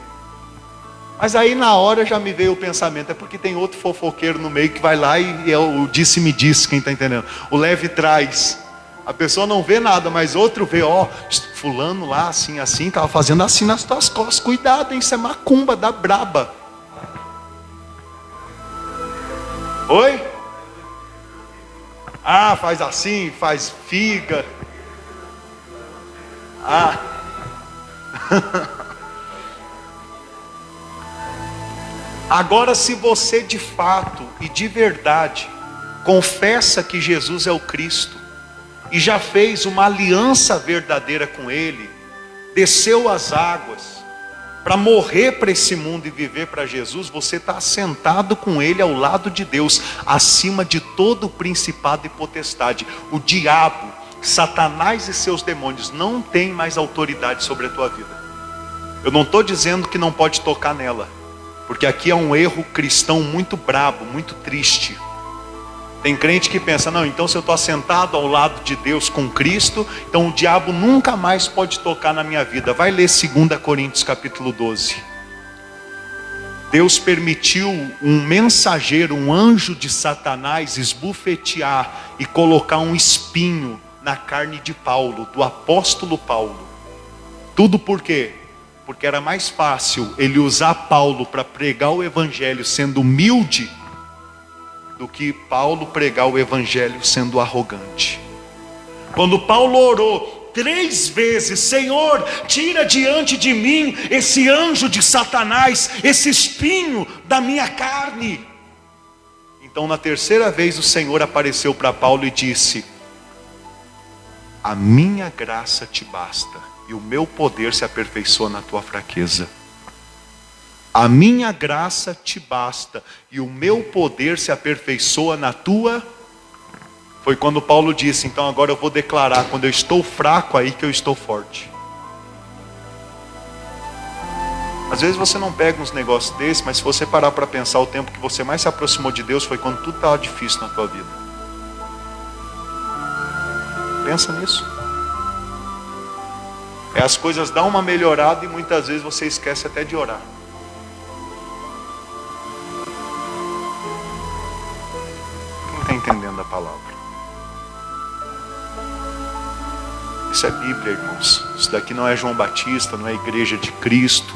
Mas aí na hora já me veio o pensamento, é porque tem outro fofoqueiro no meio que vai lá e é o disse-me-disse, quem está entendendo? O leve traz. A pessoa não vê nada, mas outro vê, ó, fulano lá, assim, estava fazendo assim nas tuas costas. Cuidado, hein, isso é macumba da braba. Oi? Ah, faz assim, faz figa. Ah. Agora, se você de fato e de verdade confessa que Jesus é o Cristo, e já fez uma aliança verdadeira com Ele, desceu as águas, para morrer para esse mundo e viver para Jesus, você está assentado com Ele ao lado de Deus, acima de todo principado e potestade. O diabo, Satanás e seus demônios não têm mais autoridade sobre a tua vida. Eu não estou dizendo que não pode tocar nela, porque aqui é um erro cristão muito brabo, muito triste. Tem crente que pensa, não, então se eu estou assentado ao lado de Deus com Cristo, então o diabo nunca mais pode tocar na minha vida. Vai ler 2 Coríntios capítulo 12. Deus permitiu um mensageiro, um anjo de Satanás esbufetear e colocar um espinho na carne de Paulo, do apóstolo Paulo. Tudo por quê? Porque era mais fácil ele usar Paulo para pregar o evangelho sendo humilde, do que Paulo pregar o evangelho sendo arrogante. Quando Paulo orou 3 vezes, Senhor, tira diante de mim esse anjo de Satanás, esse espinho da minha carne. Então na 3ª vez o Senhor apareceu para Paulo e disse, a minha graça te basta, e o meu poder se aperfeiçoa na tua fraqueza. A minha graça te basta, e o meu poder se aperfeiçoa na tua. Foi quando Paulo disse, então agora eu vou declarar, quando eu estou fraco, aí que eu estou forte. Às vezes você não pega uns negócios desses, mas se você parar para pensar, o tempo que você mais se aproximou de Deus foi quando tudo estava difícil na tua vida. Pensa nisso. As coisas dão uma melhorada e muitas vezes você esquece até de orar. Quem está entendendo a palavra? Isso é Bíblia, irmãos. Isso daqui não é João Batista, não é Igreja de Cristo,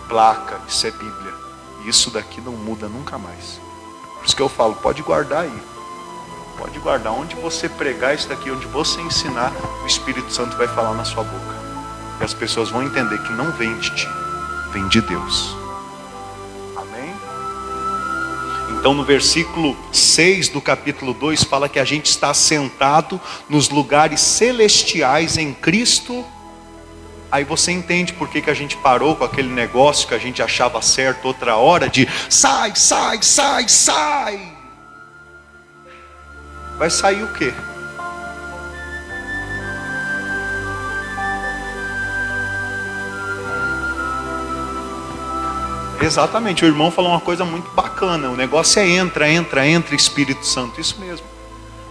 placa, isso é Bíblia. E isso daqui não muda nunca mais. Por isso que eu falo, pode guardar aí. Pode guardar. Onde você pregar isso daqui, onde você ensinar, o Espírito Santo vai falar na sua boca. E as pessoas vão entender que não vem de ti, vem de Deus. Amém? Então no versículo 6 do capítulo 2 fala que a gente está sentado nos lugares celestiais em Cristo. Aí você entende por que a gente parou com aquele negócio que a gente achava certo outra hora, de sai, sai, sai, sai. Vai sair o quê? Exatamente, o irmão falou uma coisa muito bacana. O negócio é entra, Espírito Santo, isso mesmo.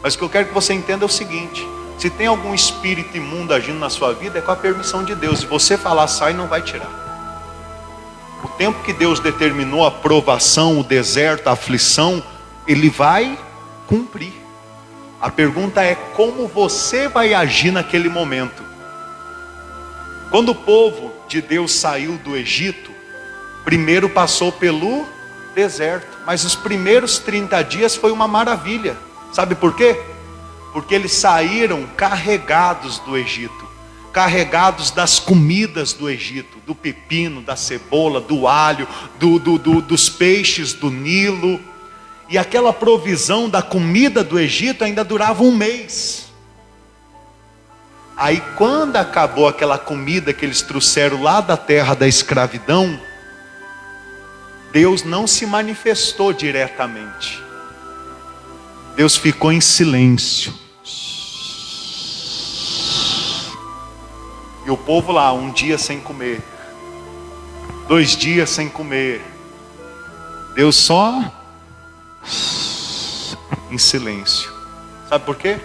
Mas o que eu quero que você entenda é o seguinte: se tem algum espírito imundo agindo na sua vida, é com a permissão de Deus. Se você falar sai, não vai tirar. O tempo que Deus determinou a provação, o deserto, a aflição, Ele vai cumprir. A pergunta é como você vai agir naquele momento. Quando o povo de Deus saiu do Egito, primeiro passou pelo deserto, mas os primeiros 30 dias foi uma maravilha. Sabe por quê? Porque eles saíram carregados do Egito, carregados das comidas do Egito, do pepino, da cebola, do alho, dos peixes do Nilo. E aquela provisão da comida do Egito ainda durava um mês. Aí quando acabou aquela comida que eles trouxeram lá da terra da escravidão, Deus não se manifestou diretamente. Deus ficou em silêncio. E o povo lá, um dia sem comer, 2 dias sem comer, Deus só em silêncio. Sabe por quê?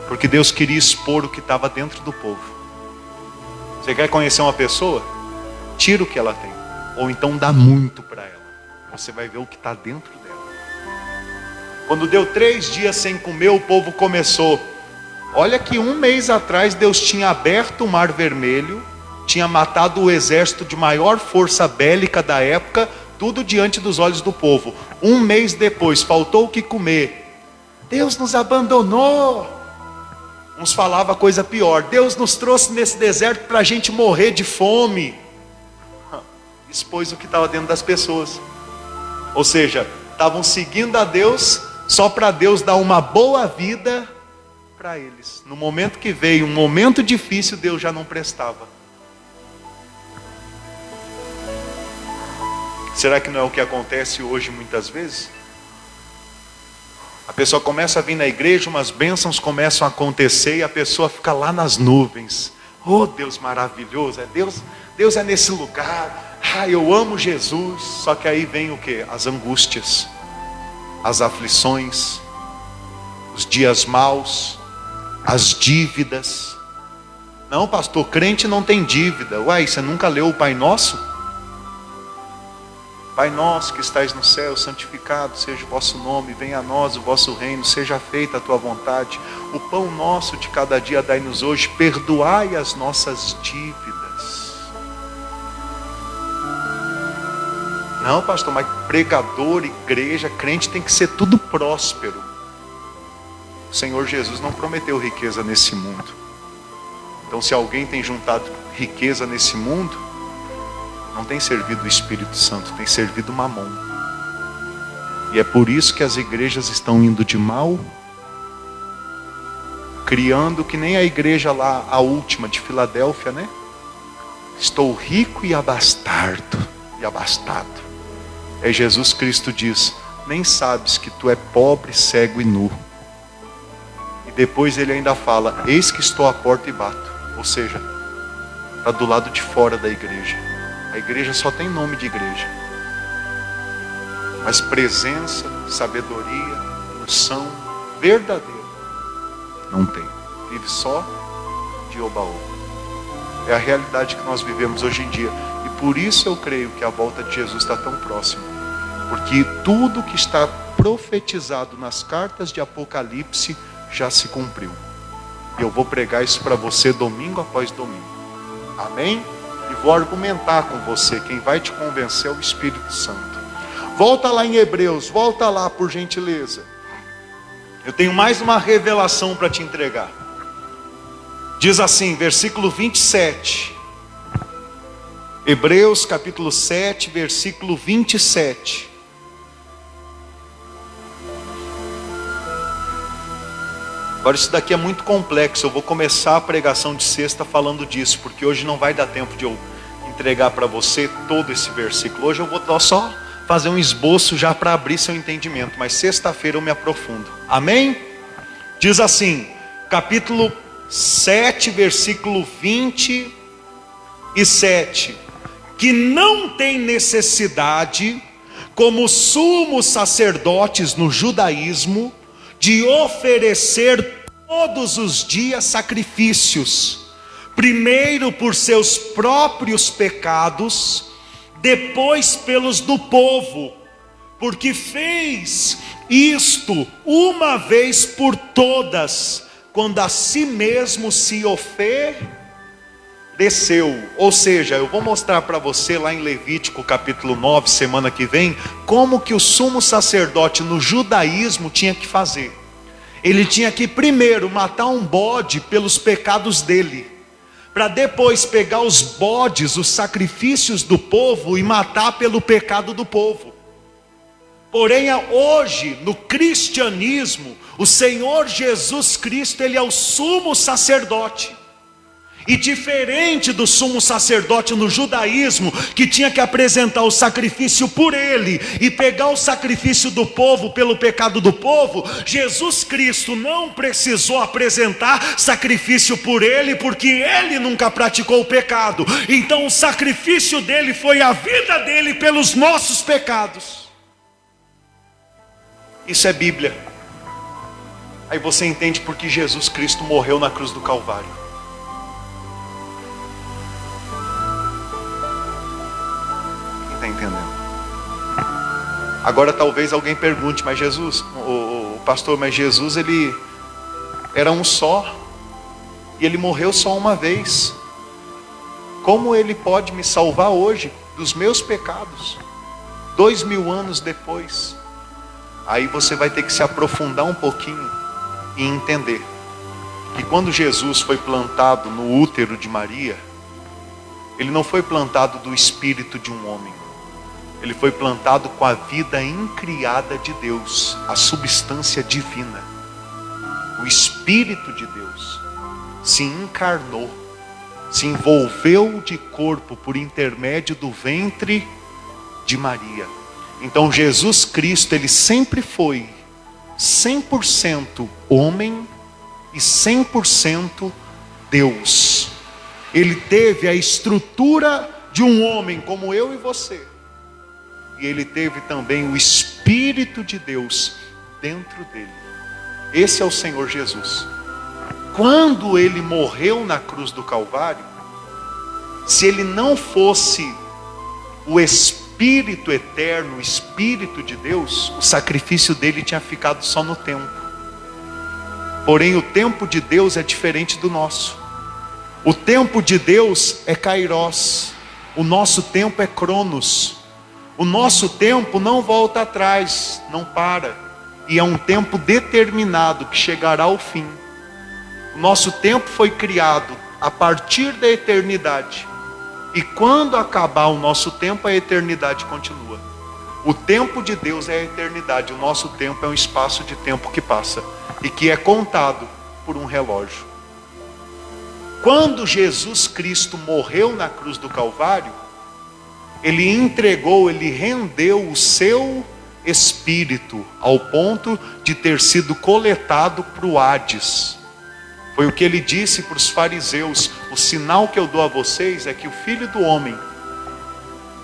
Porque Deus queria expor o que estava dentro do povo. Você quer conhecer uma pessoa? Tira o que ela tem, ou então dá muito para ela. Você vai ver o que está dentro dela. Quando deu 3 dias sem comer, o povo começou. Olha que 1 mês atrás Deus tinha aberto o Mar Vermelho, tinha matado o exército de maior força bélica da época, tudo diante dos olhos do povo. 1 mês depois, faltou o que comer. Deus nos abandonou. Uns falavam coisa pior: Deus nos trouxe nesse deserto para a gente morrer de fome. Expôs o que estava dentro das pessoas. Ou seja, estavam seguindo a Deus só para Deus dar uma boa vida para eles. No momento que veio um momento difícil, Deus já não prestava. Será que não é o que acontece hoje muitas vezes? A pessoa começa a vir na igreja, umas bênçãos começam a acontecer e a pessoa fica lá nas nuvens. Oh, Deus maravilhoso, Deus é nesse lugar. Eu amo Jesus. Só que aí vem o quê? As angústias, as aflições, os dias maus, as dívidas. Não, pastor, crente não tem dívida. Uai, você nunca leu o Pai Nosso? Pai nosso que estais no céu, santificado seja o vosso nome, venha a nós o vosso reino, seja feita a tua vontade. O pão nosso de cada dia dai-nos hoje, perdoai as nossas dívidas. Não, pastor, mas pregador, igreja, crente tem que ser tudo próspero. O Senhor Jesus não prometeu riqueza nesse mundo. Então, se alguém tem juntado riqueza nesse mundo, não tem servido o Espírito Santo, tem servido Mamon. E é por isso que as igrejas estão indo de mal, criando que nem a igreja lá, a última de Filadélfia, né? Estou rico e abastado. Aí Jesus Cristo diz: nem sabes que tu é pobre, cego e nu. E depois ele ainda fala: eis que estou à porta e bato. Ou seja, está do lado de fora da igreja. A igreja só tem nome de igreja, mas presença, sabedoria, unção verdadeira não tem. Vive só de oba-oba. É a realidade que nós vivemos hoje em dia. E por isso eu creio que a volta de Jesus está tão próxima. Porque tudo que está profetizado nas cartas de Apocalipse já se cumpriu. E eu vou pregar isso para você domingo após domingo. Amém? E vou argumentar com você. Quem vai te convencer é o Espírito Santo. Volta lá em Hebreus, volta lá por gentileza. Eu tenho mais uma revelação para te entregar. Diz assim, versículo 27. Hebreus capítulo 7, versículo 27. Agora isso daqui é muito complexo, eu vou começar a pregação de sexta falando disso, porque hoje não vai dar tempo de eu entregar para você todo esse versículo. Hoje eu vou só fazer um esboço já para abrir seu entendimento, mas sexta-feira eu me aprofundo. Amém? Diz assim, capítulo 7, versículo 27, que não tem necessidade, como sumos sacerdotes no judaísmo, de oferecer todos os dias sacrifícios, primeiro por seus próprios pecados, depois pelos do povo, porque fez isto uma vez por todas, quando a si mesmo se ofereceu. Ou seja, eu vou mostrar para você lá em Levítico capítulo 9, semana que vem, como que o sumo sacerdote no judaísmo tinha que fazer. Ele tinha que primeiro matar um bode pelos pecados dele, para depois pegar os bodes, os sacrifícios do povo, e matar pelo pecado do povo. Porém, hoje, no cristianismo, o Senhor Jesus Cristo, Ele é o sumo sacerdote. E diferente do sumo sacerdote no judaísmo, que tinha que apresentar o sacrifício por ele, e pegar o sacrifício do povo pelo pecado do povo, Jesus Cristo não precisou apresentar sacrifício por ele, porque ele nunca praticou o pecado. Então o sacrifício dele foi a vida dele pelos nossos pecados. Isso é Bíblia. Aí você entende porque Jesus Cristo morreu na cruz do Calvário. Está entendendo? Agora talvez alguém pergunte, mas Jesus, o pastor, mas Jesus ele era um só, e ele morreu só uma vez. Como ele pode me salvar hoje dos meus pecados, 2000 anos depois? Aí você vai ter que se aprofundar um pouquinho e entender que quando Jesus foi plantado no útero de Maria, ele não foi plantado do espírito de um homem. Ele foi plantado com a vida incriada de Deus, a substância divina. O Espírito de Deus se encarnou, se envolveu de corpo por intermédio do ventre de Maria. Então Jesus Cristo, ele sempre foi 100% homem e 100% Deus. Ele teve a estrutura de um homem como eu e você. E ele teve também o Espírito de Deus dentro dele. Esse é o Senhor Jesus. Quando ele morreu na cruz do Calvário, se ele não fosse o Espírito eterno, o Espírito de Deus, o sacrifício dele tinha ficado só no tempo. Porém, o tempo de Deus é diferente do nosso. O tempo de Deus é Kairos, o nosso tempo é Cronos. O nosso tempo não volta atrás, não para, e é um tempo determinado que chegará ao fim. O nosso tempo foi criado a partir da eternidade, e quando acabar o nosso tempo, a eternidade continua. O tempo de Deus é a eternidade, o nosso tempo é um espaço de tempo que passa, e que é contado por um relógio. Quando Jesus Cristo morreu na cruz do Calvário, ele entregou, ele rendeu o seu espírito ao ponto de ter sido coletado para o Hades. Foi o que ele disse para os fariseus: o sinal que eu dou a vocês é que o Filho do Homem,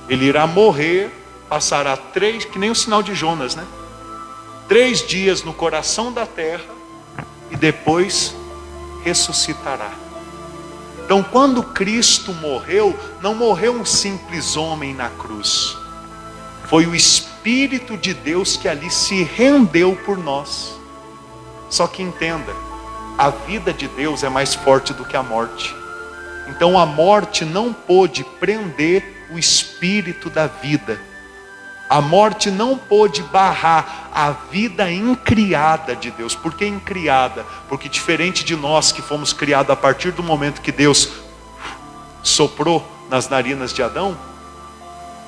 ele irá morrer, passará 3, que nem o sinal de Jonas, né? 3 dias no coração da terra e depois ressuscitará. Então, quando Cristo morreu, não morreu um simples homem na cruz. Foi o Espírito de Deus que ali se rendeu por nós. Só que entenda, a vida de Deus é mais forte do que a morte. Então a morte não pôde prender o Espírito da vida. A morte não pôde barrar a vida incriada de Deus. Por que incriada? Porque diferente de nós que fomos criados a partir do momento que Deus soprou nas narinas de Adão,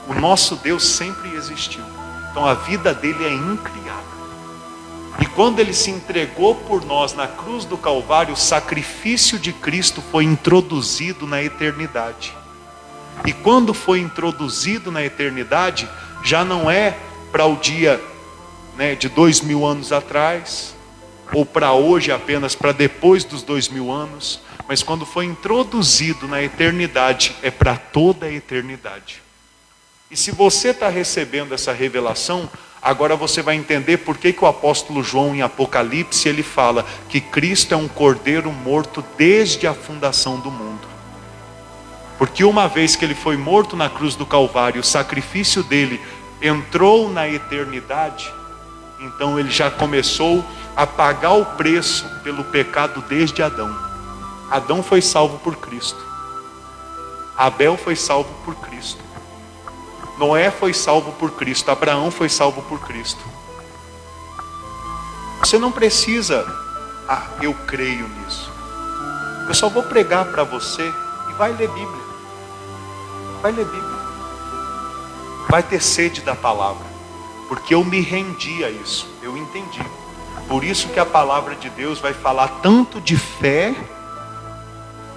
o nosso Deus sempre existiu. Então a vida dele é incriada. E quando ele se entregou por nós na cruz do Calvário, o sacrifício de Cristo foi introduzido na eternidade. E quando foi introduzido na eternidade, já não é para o dia, de 2000 anos atrás, ou para hoje apenas, para depois dos 2000 anos, mas quando foi introduzido na eternidade, é para toda a eternidade. E se você está recebendo essa revelação, agora você vai entender por que o apóstolo João, em Apocalipse, ele fala que Cristo é um cordeiro morto desde a fundação do mundo. Porque uma vez que ele foi morto na cruz do Calvário, o sacrifício dele entrou na eternidade, então ele já começou a pagar o preço pelo pecado desde Adão. Adão foi salvo por Cristo. Abel foi salvo por Cristo. Noé foi salvo por Cristo. Abraão foi salvo por Cristo. Você não precisa, eu creio nisso. Eu só vou pregar para você e vai ler Bíblia. Vai ler Bíblia. Vai ter sede da palavra. Porque eu me rendi a isso. Eu entendi. Por isso que a palavra de Deus vai falar tanto de fé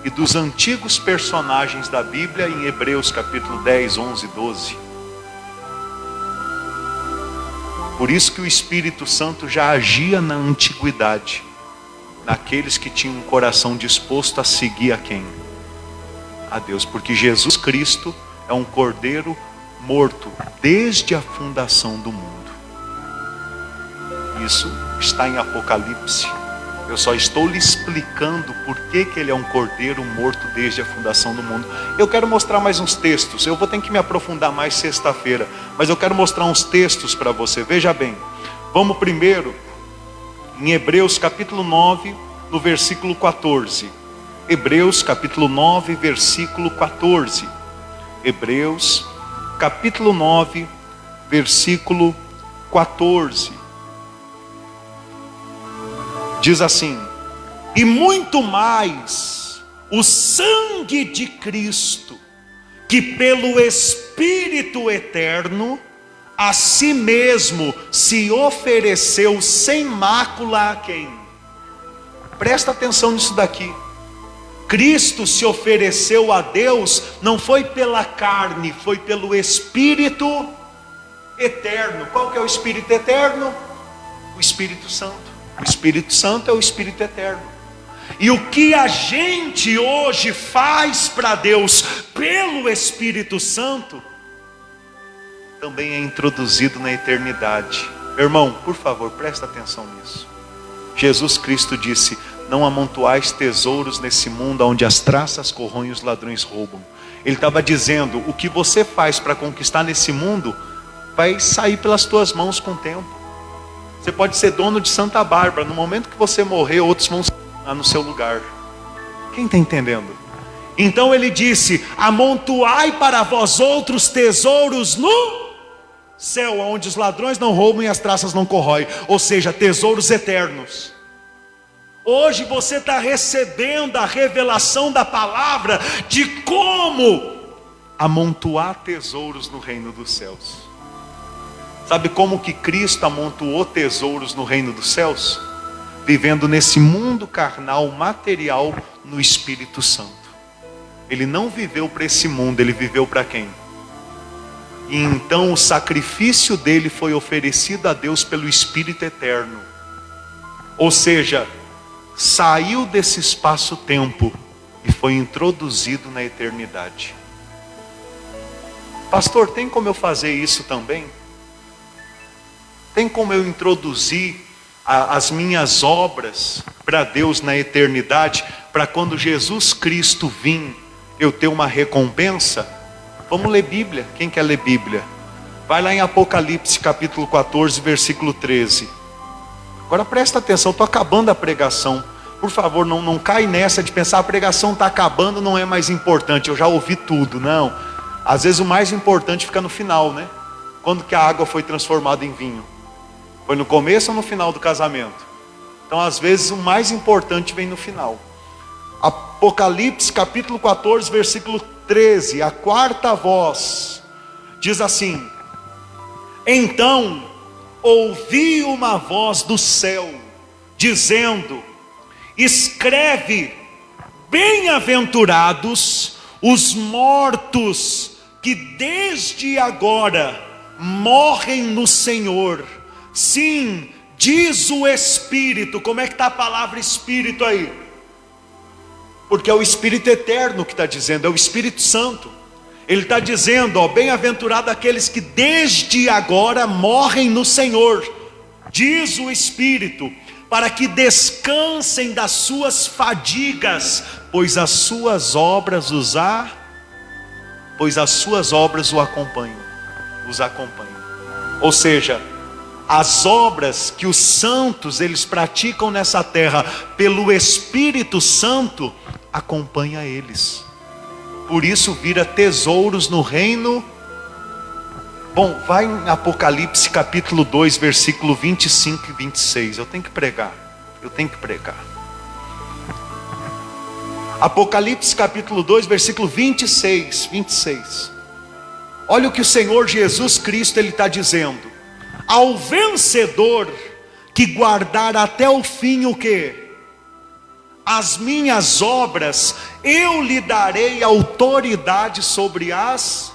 e dos antigos personagens da Bíblia em Hebreus capítulo 10, 11, 12. Por isso que o Espírito Santo já agia na antiguidade, naqueles que tinham um coração disposto a seguir a quem? A Deus. Porque Jesus Cristo é um cordeiro morto desde a fundação do mundo. Isso está em Apocalipse. Eu só estou lhe explicando por que ele é um cordeiro morto desde a fundação do mundo. Eu quero mostrar mais uns textos. Eu vou ter que me aprofundar mais sexta-feira, mas eu quero mostrar uns textos para você. Veja bem. Vamos primeiro em Hebreus capítulo 9, no versículo 14. Hebreus capítulo 9, versículo 14. Hebreus capítulo 9, versículo 14. Diz assim: e muito mais o sangue de Cristo, que pelo Espírito eterno a si mesmo se ofereceu sem mácula a quem? Presta atenção nisso daqui. Cristo se ofereceu a Deus, não foi pela carne, foi pelo Espírito eterno. Qual que é o Espírito eterno? O Espírito Santo. O Espírito Santo é o Espírito eterno. E o que a gente hoje faz para Deus pelo Espírito Santo, também é introduzido na eternidade. Irmão, por favor, presta atenção nisso. Jesus Cristo disse: não amontoais tesouros nesse mundo, onde as traças corroem e os ladrões roubam. Ele estava dizendo: o que você faz para conquistar nesse mundo, vai sair pelas tuas mãos com o tempo. Você pode ser dono de Santa Bárbara, no momento que você morrer, outros vão lá no seu lugar. Quem está entendendo? Então ele disse: amontoai para vós outros tesouros no céu, onde os ladrões não roubam e as traças não corroem. Ou seja, tesouros eternos. Hoje você está recebendo a revelação da palavra de como amontoar tesouros no reino dos céus. Sabe como que Cristo amontoou tesouros no reino dos céus? Vivendo nesse mundo carnal, material, no Espírito Santo. Ele não viveu para esse mundo, ele viveu para quem? E então o sacrifício dele foi oferecido a Deus pelo Espírito eterno. Ou seja, saiu desse espaço-tempo e foi introduzido na eternidade. Pastor, tem como eu fazer isso também? Tem como eu introduzir as minhas obras para Deus na eternidade, para quando Jesus Cristo vir, eu ter uma recompensa? Vamos ler Bíblia. Quem quer ler Bíblia? Vai lá em Apocalipse capítulo 14, versículo 13. Agora presta atenção, estou acabando a pregação. Por favor, não cai nessa de pensar: a pregação está acabando, não é mais importante, eu já ouvi tudo. Não, às vezes o mais importante fica no final, né? Quando que a água foi transformada em vinho? Foi no começo ou no final do casamento? Então às vezes o mais importante vem no final. Apocalipse capítulo 14, versículo 13, a quarta voz, diz assim: então ouvi uma voz do céu, dizendo: escreve, bem-aventurados os mortos que desde agora morrem no Senhor. Sim, diz o Espírito. Como é que está a palavra Espírito aí? Porque é o Espírito eterno que está dizendo, é o Espírito Santo. Ele está dizendo, ó, bem-aventurado aqueles que desde agora morrem no Senhor, diz o Espírito, para que descansem das suas fadigas, pois as suas obras os acompanham, os acompanham. Ou seja, as obras que os santos eles praticam nessa terra pelo Espírito Santo acompanha eles. Por isso vira tesouros no reino. Bom, vai em Apocalipse capítulo 2, versículo 25 e 26. Eu tenho que pregar. Apocalipse capítulo 2, versículo 26. Olha o que o Senhor Jesus Cristo ele está dizendo: ao vencedor que guardar até o fim o quê? As minhas obras, eu lhe darei autoridade sobre as...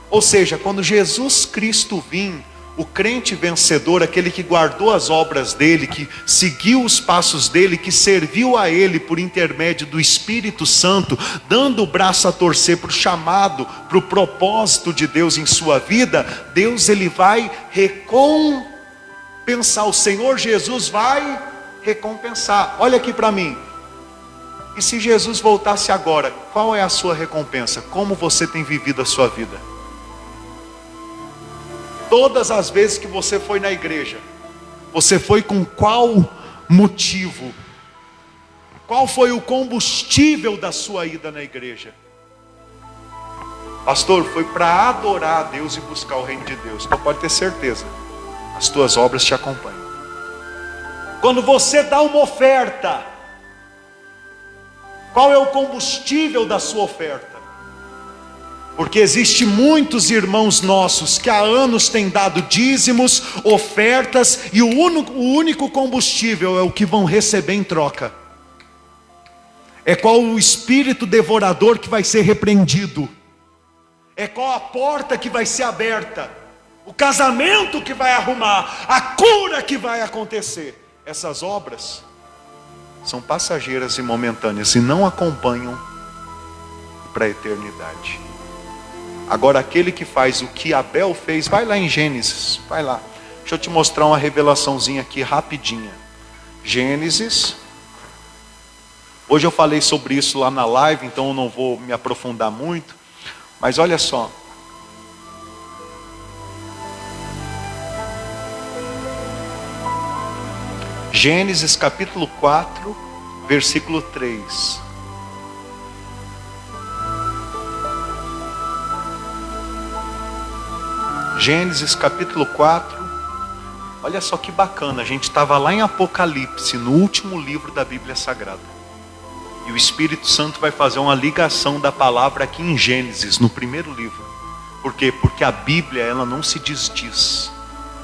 Ou seja, quando Jesus Cristo vir, o crente vencedor, aquele que guardou as obras dele, que seguiu os passos dele, que serviu a ele por intermédio do Espírito Santo, dando o braço a torcer para o chamado, para o propósito de Deus em sua vida, Deus ele vai recompensar, o Senhor Jesus vai recompensar. Olha aqui para mim. E se Jesus voltasse agora, qual é a sua recompensa? Como você tem vivido a sua vida? Todas as vezes que você foi na igreja, você foi com qual motivo? Qual foi o combustível da sua ida na igreja? Pastor, foi para adorar a Deus e buscar o reino de Deus. Então pode ter certeza, as tuas obras te acompanham. Quando você dá uma oferta, qual é o combustível da sua oferta? Porque existe muitos irmãos nossos que há anos têm dado dízimos, ofertas, e o único combustível é o que vão receber em troca. É qual o espírito devorador que vai ser repreendido, é qual a porta que vai ser aberta, o casamento que vai arrumar, a cura que vai acontecer. Essas obras são passageiras e momentâneas e não acompanham para a eternidade. Agora aquele que faz o que Abel fez, vai lá em Gênesis, vai lá. Deixa eu te mostrar uma revelaçãozinha aqui rapidinha. Gênesis. Hoje eu falei sobre isso lá na live, então eu não vou me aprofundar muito. Mas olha só. Gênesis capítulo 4, versículo 3. Gênesis capítulo 4, olha só que bacana, a gente estava lá em Apocalipse, no último livro da Bíblia Sagrada. E o Espírito Santo vai fazer uma ligação da palavra aqui em Gênesis, no primeiro livro. Por quê? Porque a Bíblia, ela não se desdiz.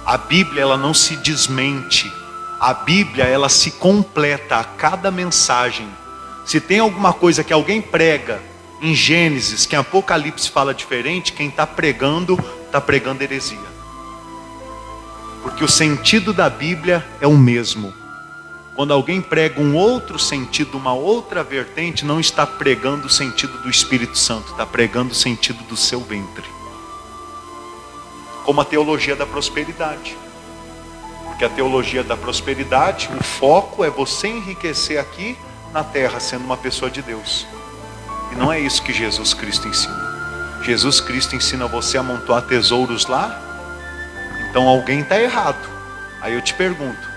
A Bíblia, ela não se desmente. A Bíblia, ela se completa a cada mensagem. Se tem alguma coisa que alguém prega em Gênesis, que em Apocalipse fala diferente, quem está pregando heresia. Porque o sentido da Bíblia é o mesmo. Quando alguém prega um outro sentido, uma outra vertente, não está pregando o sentido do Espírito Santo, está pregando o sentido do seu ventre. Como a teologia da prosperidade. Porque a teologia da prosperidade, o foco é você enriquecer aqui na terra, sendo uma pessoa de Deus. E não é isso que Jesus Cristo ensina. Jesus Cristo ensina você a amontoar tesouros lá. Então alguém está errado. Aí eu te pergunto,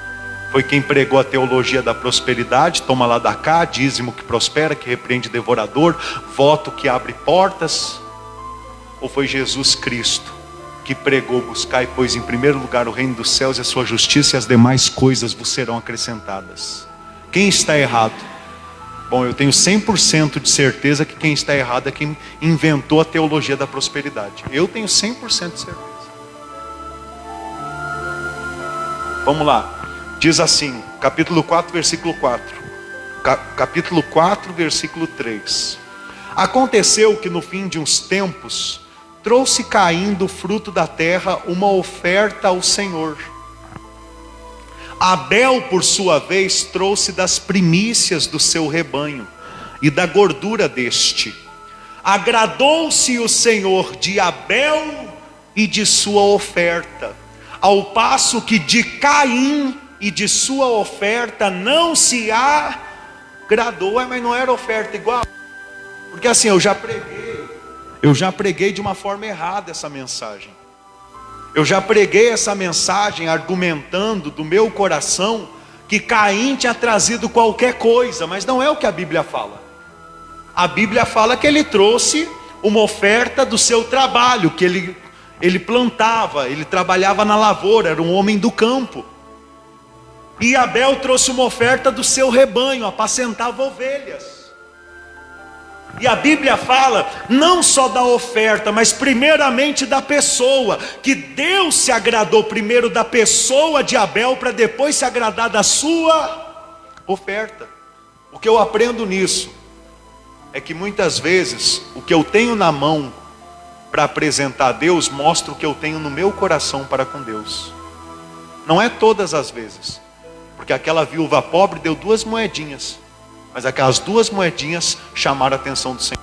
foi quem pregou a teologia da prosperidade, toma lá da cá, dízimo que prospera, que repreende devorador, voto que abre portas? Ou foi Jesus Cristo que pregou, buscar e pôs em primeiro lugar o reino dos céus e a sua justiça, e as demais coisas vos serão acrescentadas? Quem está errado? Bom, eu tenho 100% de certeza que quem está errado é quem inventou a teologia da prosperidade. Eu tenho 100% de certeza. Vamos lá. Diz assim, capítulo 4, versículo 4. Capítulo 4, versículo 3. Aconteceu que no fim de uns tempos, trouxe Caim do fruto da terra uma oferta ao Senhor. Abel, por sua vez, trouxe das primícias do seu rebanho e da gordura deste. Agradou-se o Senhor de Abel e de sua oferta, ao passo que de Caim e de sua oferta não se agradou. Mas não era oferta igual? Porque assim, eu já preguei de uma forma errada essa mensagem. Eu já preguei essa mensagem argumentando do meu coração que Caim tinha trazido qualquer coisa, mas não é o que a Bíblia fala. A Bíblia fala que ele trouxe uma oferta do seu trabalho, que ele plantava, ele trabalhava na lavoura, era um homem do campo. E Abel trouxe uma oferta do seu rebanho, apacentava ovelhas. E a Bíblia fala não só da oferta, mas primeiramente da pessoa, que Deus se agradou primeiro da pessoa de Abel, para depois se agradar da sua oferta. O que eu aprendo nisso é que muitas vezes o que eu tenho na mão para apresentar a Deus mostra o que eu tenho no meu coração para com Deus. Não é todas as vezes, porque aquela viúva pobre deu 2 moedinhas, mas aquelas 2 moedinhas chamaram a atenção do Senhor,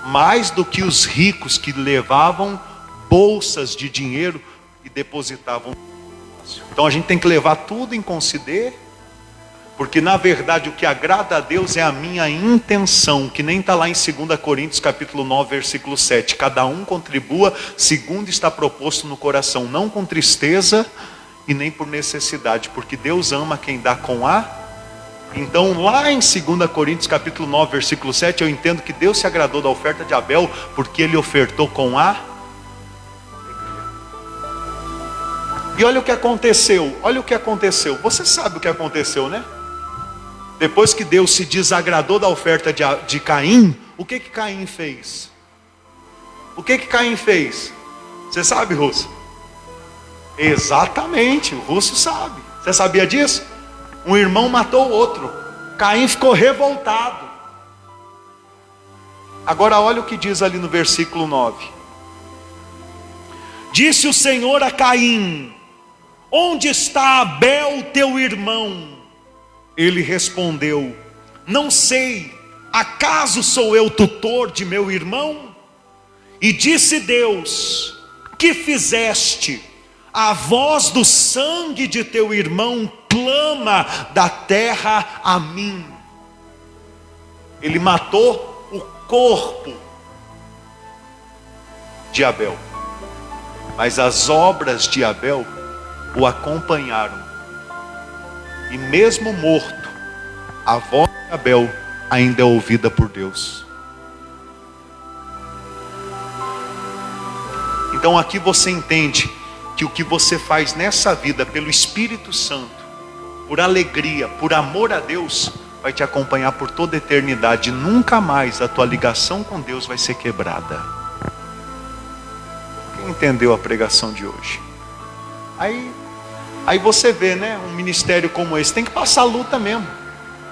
mais do que os ricos que levavam bolsas de dinheiro e depositavam. Então a gente tem que levar tudo em consideração, porque na verdade o que agrada a Deus é a minha intenção, que nem está lá em 2 Coríntios capítulo 9, versículo 7. Cada um contribua segundo está proposto no coração, não com tristeza e nem por necessidade, porque Deus ama quem dá com a... Então lá em 2 Coríntios capítulo 9, versículo 7, eu entendo que Deus se agradou da oferta de Abel, porque ele ofertou com a... E olha o que aconteceu, você sabe o que aconteceu, né? Depois que Deus se desagradou da oferta de Caim, o que Caim fez? O que Caim fez? Você sabe, Russo? Exatamente, o Russo sabe. Você sabia disso? Um irmão matou o outro. Caim ficou revoltado. Agora olha o que diz ali no versículo 9. Disse o Senhor a Caim: onde está Abel teu irmão? Ele respondeu: não sei, acaso sou eu tutor de meu irmão? E disse Deus: que fizeste? A voz do sangue de teu irmão clama da terra a mim. Ele matou o corpo de Abel, mas as obras de Abel o acompanharam. E mesmo morto, a voz de Abel ainda é ouvida por Deus. Então aqui você entende que o que você faz nessa vida pelo Espírito Santo, por alegria, por amor a Deus, vai te acompanhar por toda a eternidade. Nunca mais a tua ligação com Deus vai ser quebrada. Quem entendeu a pregação de hoje? Aí você vê, né, um ministério como esse, tem que passar luta mesmo.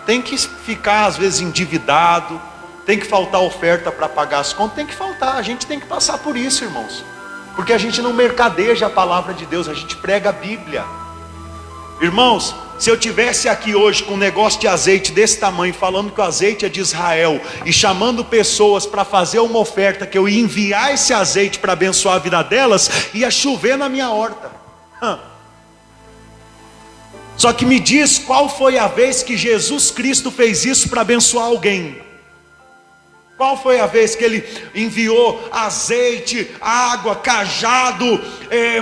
Tem que ficar às vezes endividado, tem que faltar oferta para pagar as contas, tem que faltar, a gente tem que passar por isso, irmãos. Porque a gente não mercadeja a palavra de Deus, a gente prega a Bíblia. Irmãos, se eu tivesse aqui hoje com um negócio de azeite desse tamanho, falando que o azeite é de Israel, e chamando pessoas para fazer uma oferta, que eu ia enviar esse azeite para abençoar a vida delas, ia chover na minha horta. Só que me diz qual foi a vez que Jesus Cristo fez isso para abençoar alguém? Qual foi a vez que ele enviou azeite, água, cajado,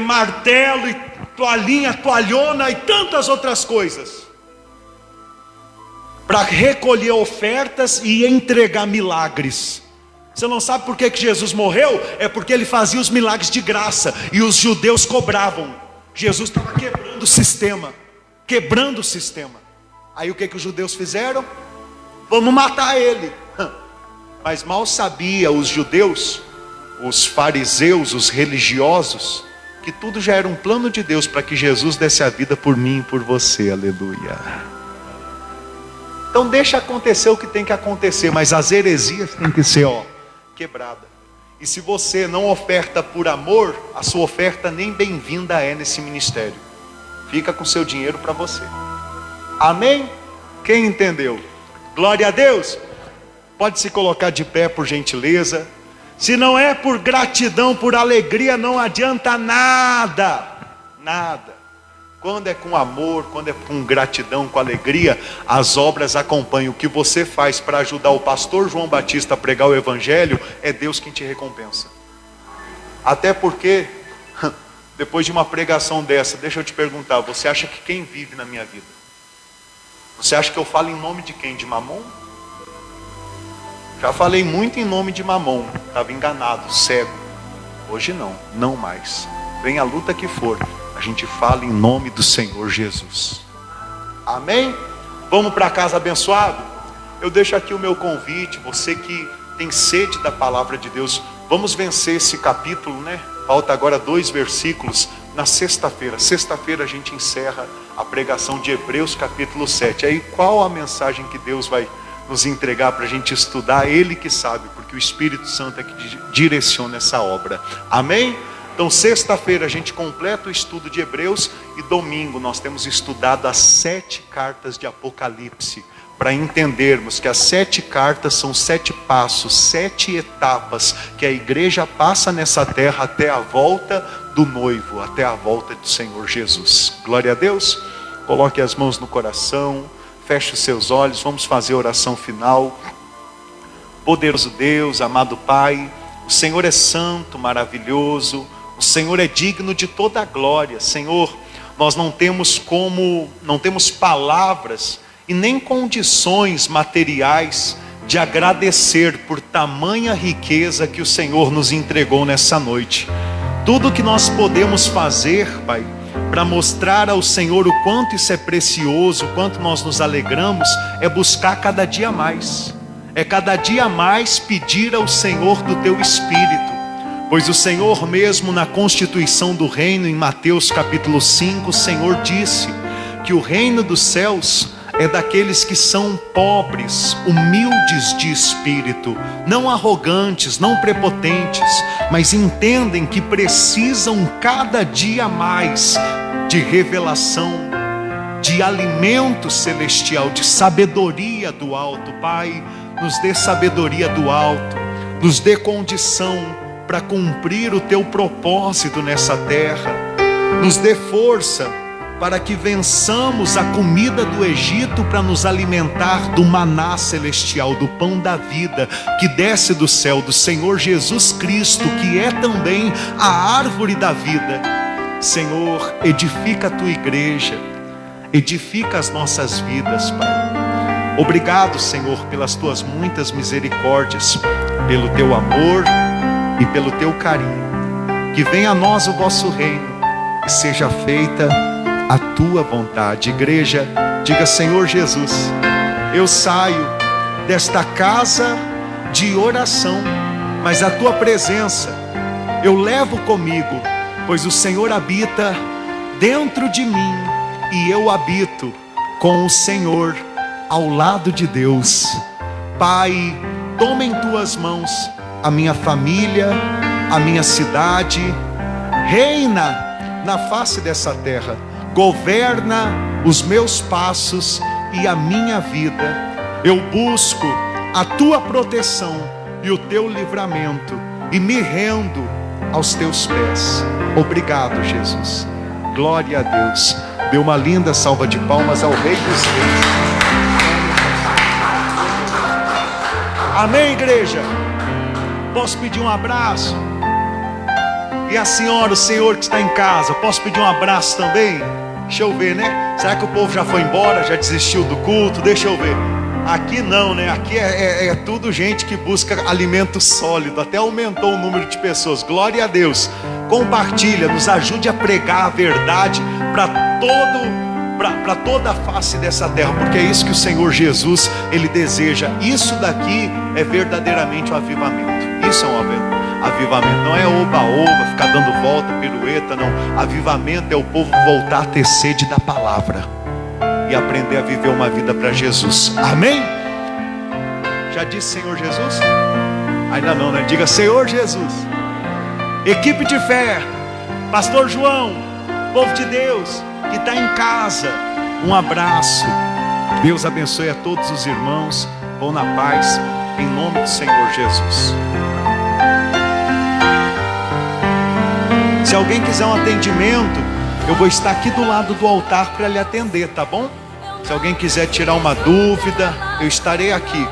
martelo, e toalhinha, toalhona e tantas outras coisas? Para recolher ofertas e entregar milagres. Você não sabe por que Jesus morreu? É porque ele fazia os milagres de graça e os judeus cobravam. Jesus estava quebrando o sistema. Aí o que os judeus fizeram? Vamos matar ele. Mas mal sabia os judeus, os fariseus, os religiosos, que tudo já era um plano de Deus para que Jesus desse a vida por mim e por você, aleluia. Então deixa acontecer o que tem que acontecer, mas as heresias têm que ser quebradas. E se você não oferta por amor, a sua oferta nem bem-vinda é nesse ministério. Fica com seu dinheiro para você. Amém? Quem entendeu? Glória a Deus. Pode se colocar de pé, por gentileza. Se não é por gratidão, por alegria, não adianta nada. Nada. Quando é com amor, quando é com gratidão, com alegria, as obras acompanham. O que você faz para ajudar o pastor João Batista a pregar o evangelho, é Deus quem te recompensa. Até porque, depois de uma pregação dessa, deixa eu te perguntar, você acha que quem vive na minha vida? Você acha que eu falo em nome de quem? De Mamon? Já falei muito em nome de Mamon, estava enganado, cego. Hoje não, não mais. Venha a luta que for, a gente fala em nome do Senhor Jesus. Amém? Vamos para casa abençoado? Eu deixo aqui o meu convite, você que tem sede da palavra de Deus, vamos vencer esse capítulo, né? Falta agora 2 versículos na sexta-feira. Sexta-feira a gente encerra a pregação de Hebreus capítulo 7. Aí qual a mensagem que Deus vai nos entregar para a gente estudar? Ele que sabe, porque o Espírito Santo é que direciona essa obra. Amém? Então sexta-feira a gente completa o estudo de Hebreus e domingo nós temos estudado as 7 cartas de Apocalipse, para entendermos que as 7 cartas são 7 passos, 7 etapas que a igreja passa nessa terra até a volta do noivo, até a volta do Senhor Jesus. Glória a Deus. Coloque as mãos no coração, feche os seus olhos, vamos fazer a oração final. Poderoso Deus, amado Pai, o Senhor é santo, maravilhoso, o Senhor é digno de toda a glória. Senhor, nós não temos palavras e nem condições materiais de agradecer por tamanha riqueza que o Senhor nos entregou nessa noite. Tudo que nós podemos fazer, Pai, para mostrar ao Senhor o quanto isso é precioso, o quanto nós nos alegramos, é buscar cada dia mais. É cada dia mais pedir ao Senhor do Teu Espírito. Pois o Senhor mesmo na constituição do reino, em Mateus capítulo 5, o Senhor disse que o reino dos céus é daqueles que são pobres, humildes de espírito, não arrogantes, não prepotentes, mas entendem que precisam cada dia mais de revelação, de alimento celestial, de sabedoria do alto. Pai, nos dê sabedoria do alto, nos dê condição para cumprir o Teu propósito nessa terra, nos dê força para que vençamos a comida do Egito, para nos alimentar do maná celestial, do pão da vida, que desce do céu, do Senhor Jesus Cristo, que é também a árvore da vida. Senhor, edifica a Tua igreja, edifica as nossas vidas, Pai. Obrigado, Senhor, pelas Tuas muitas misericórdias, pelo Teu amor e pelo Teu carinho. Que venha a nós o Vosso reino e seja feita a Tua vontade. Igreja, diga: Senhor Jesus, eu saio desta casa de oração, mas a Tua presença eu levo comigo, pois o Senhor habita dentro de mim e eu habito com o Senhor ao lado de Deus. Pai, toma em Tuas mãos a minha família, a minha cidade, reina na face dessa terra, governa os meus passos e a minha vida. Eu busco a Tua proteção e o Teu livramento e me rendo aos Teus pés. Obrigado, Jesus. Glória a Deus. Dê uma linda salva de palmas ao Rei dos Reis. Amém, igreja? Posso pedir um abraço? E a senhora, o senhor que está em casa, posso pedir um abraço também? Deixa eu ver, né? Será que o povo já foi embora, já desistiu do culto? Deixa eu ver. Aqui não, né? Aqui é tudo gente que busca alimento sólido. Até aumentou o número de pessoas. Glória a Deus. Compartilha, nos ajude a pregar a verdade para toda a face dessa terra, porque é isso que o Senhor Jesus, Ele deseja. Isso daqui é verdadeiramente um avivamento. Isso é um Avivamento não é oba-oba, ficar dando volta, pirueta, não. Avivamento é o povo voltar a ter sede da palavra e aprender a viver uma vida para Jesus. Amém? Já disse Senhor Jesus? Ainda não, né? Diga Senhor Jesus. Equipe de fé, Pastor João, povo de Deus que está em casa, um abraço. Deus abençoe a todos os irmãos. Vão na paz, em nome do Senhor Jesus. Se alguém quiser um atendimento, eu vou estar aqui do lado do altar para lhe atender, tá bom? Se alguém quiser tirar uma dúvida, eu estarei aqui.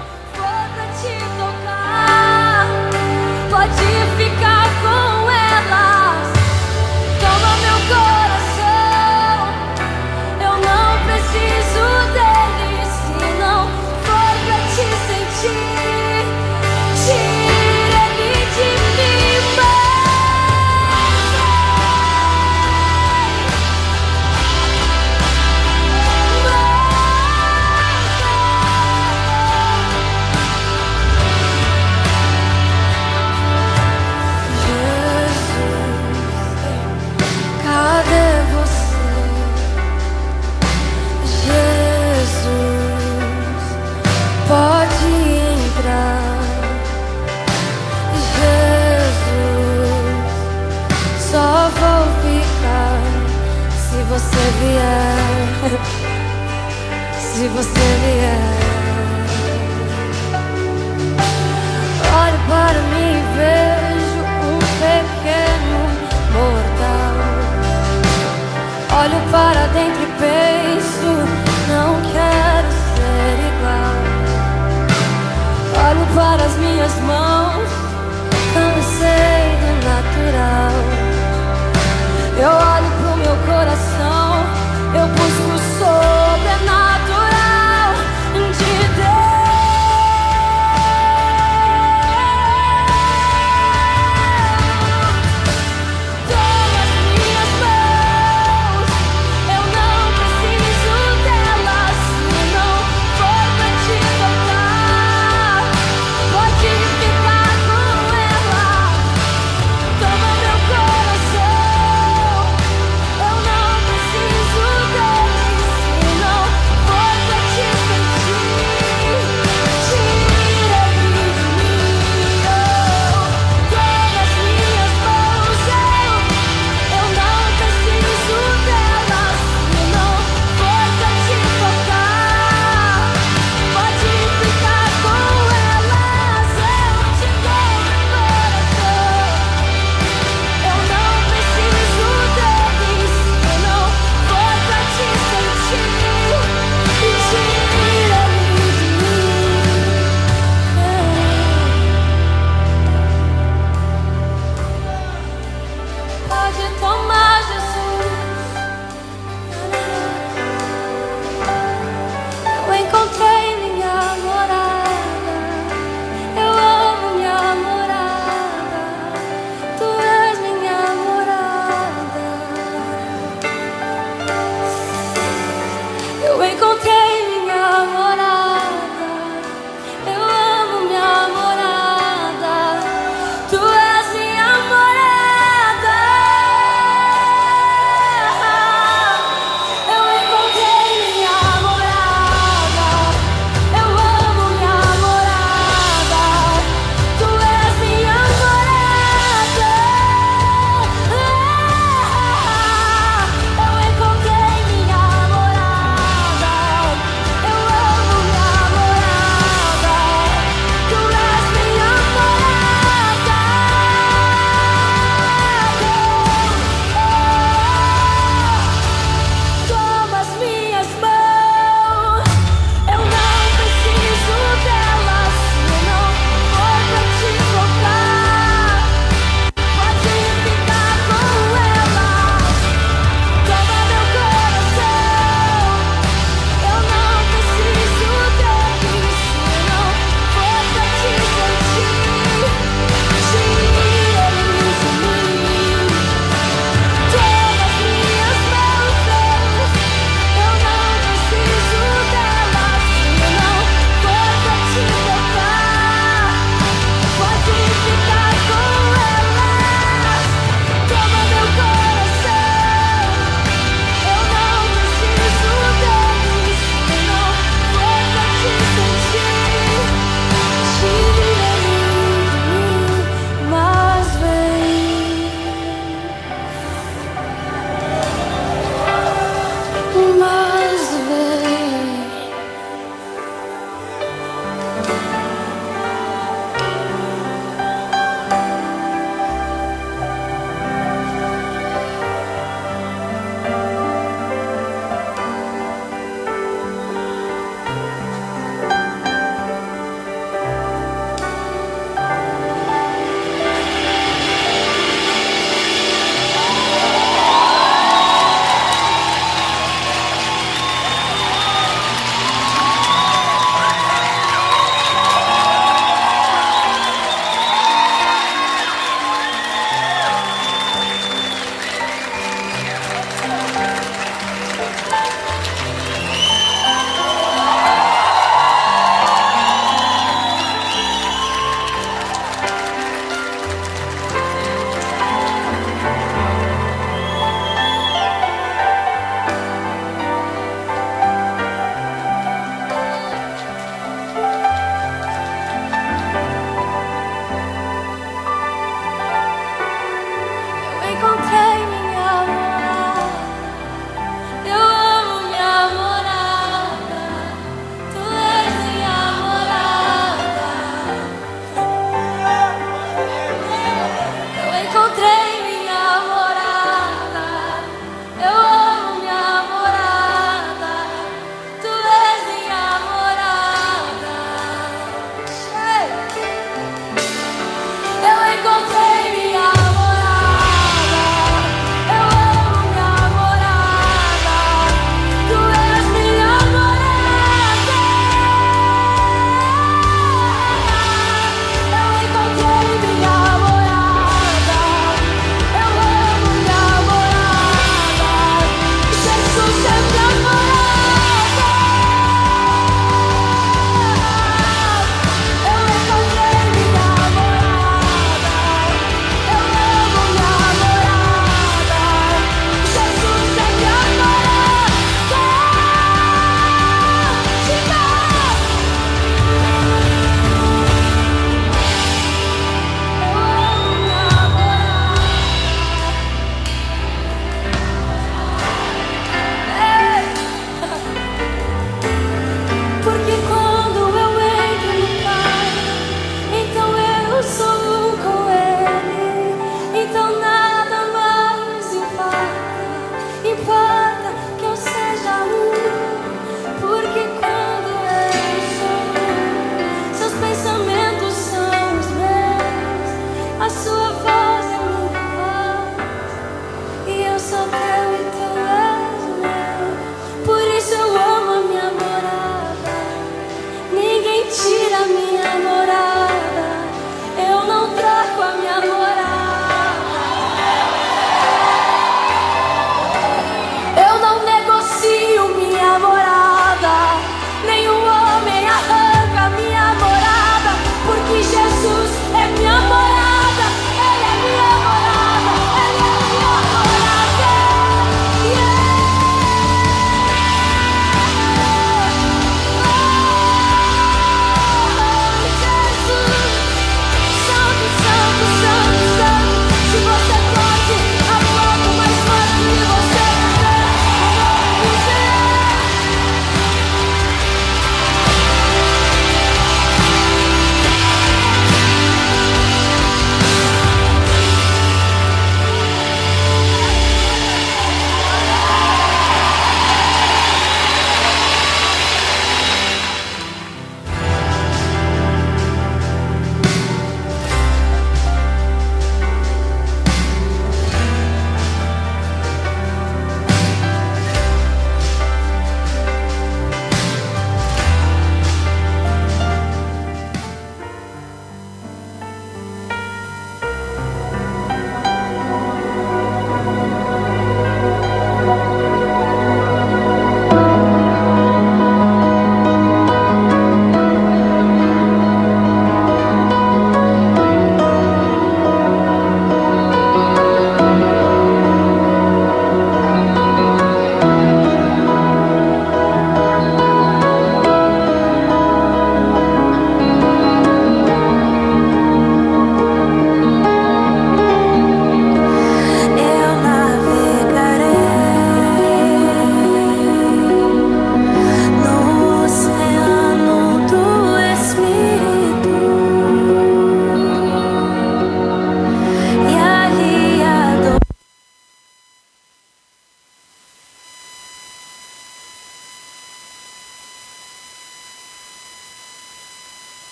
Pode ficar com elas. Toma meu coração. Eu não preciso deles. Se não for pra te sentir, tira ele de mim, você vier, se você vier. Olho para mim e vejo um pequeno mortal. Olho para dentro e penso, não quero ser igual. Olho para as minhas mãos, cansei do natural. Eu olho pro meu coração, eu busco o sobrenatural de Deus. Toma as minhas mãos, eu não preciso delas. Se não for pra te tocar, pode ficar com ela. Toma meu coração, eu não preciso deles. Se não for pra te sentir, tira ele de mim. Toma as minhas mãos, eu não preciso delas. Se não for pra te tocar, pode ficar com elas. Eu te dou meu coração, eu não preciso deles. Se não for pra te sentir, tira ele de mim. Pode tomar, Jesus.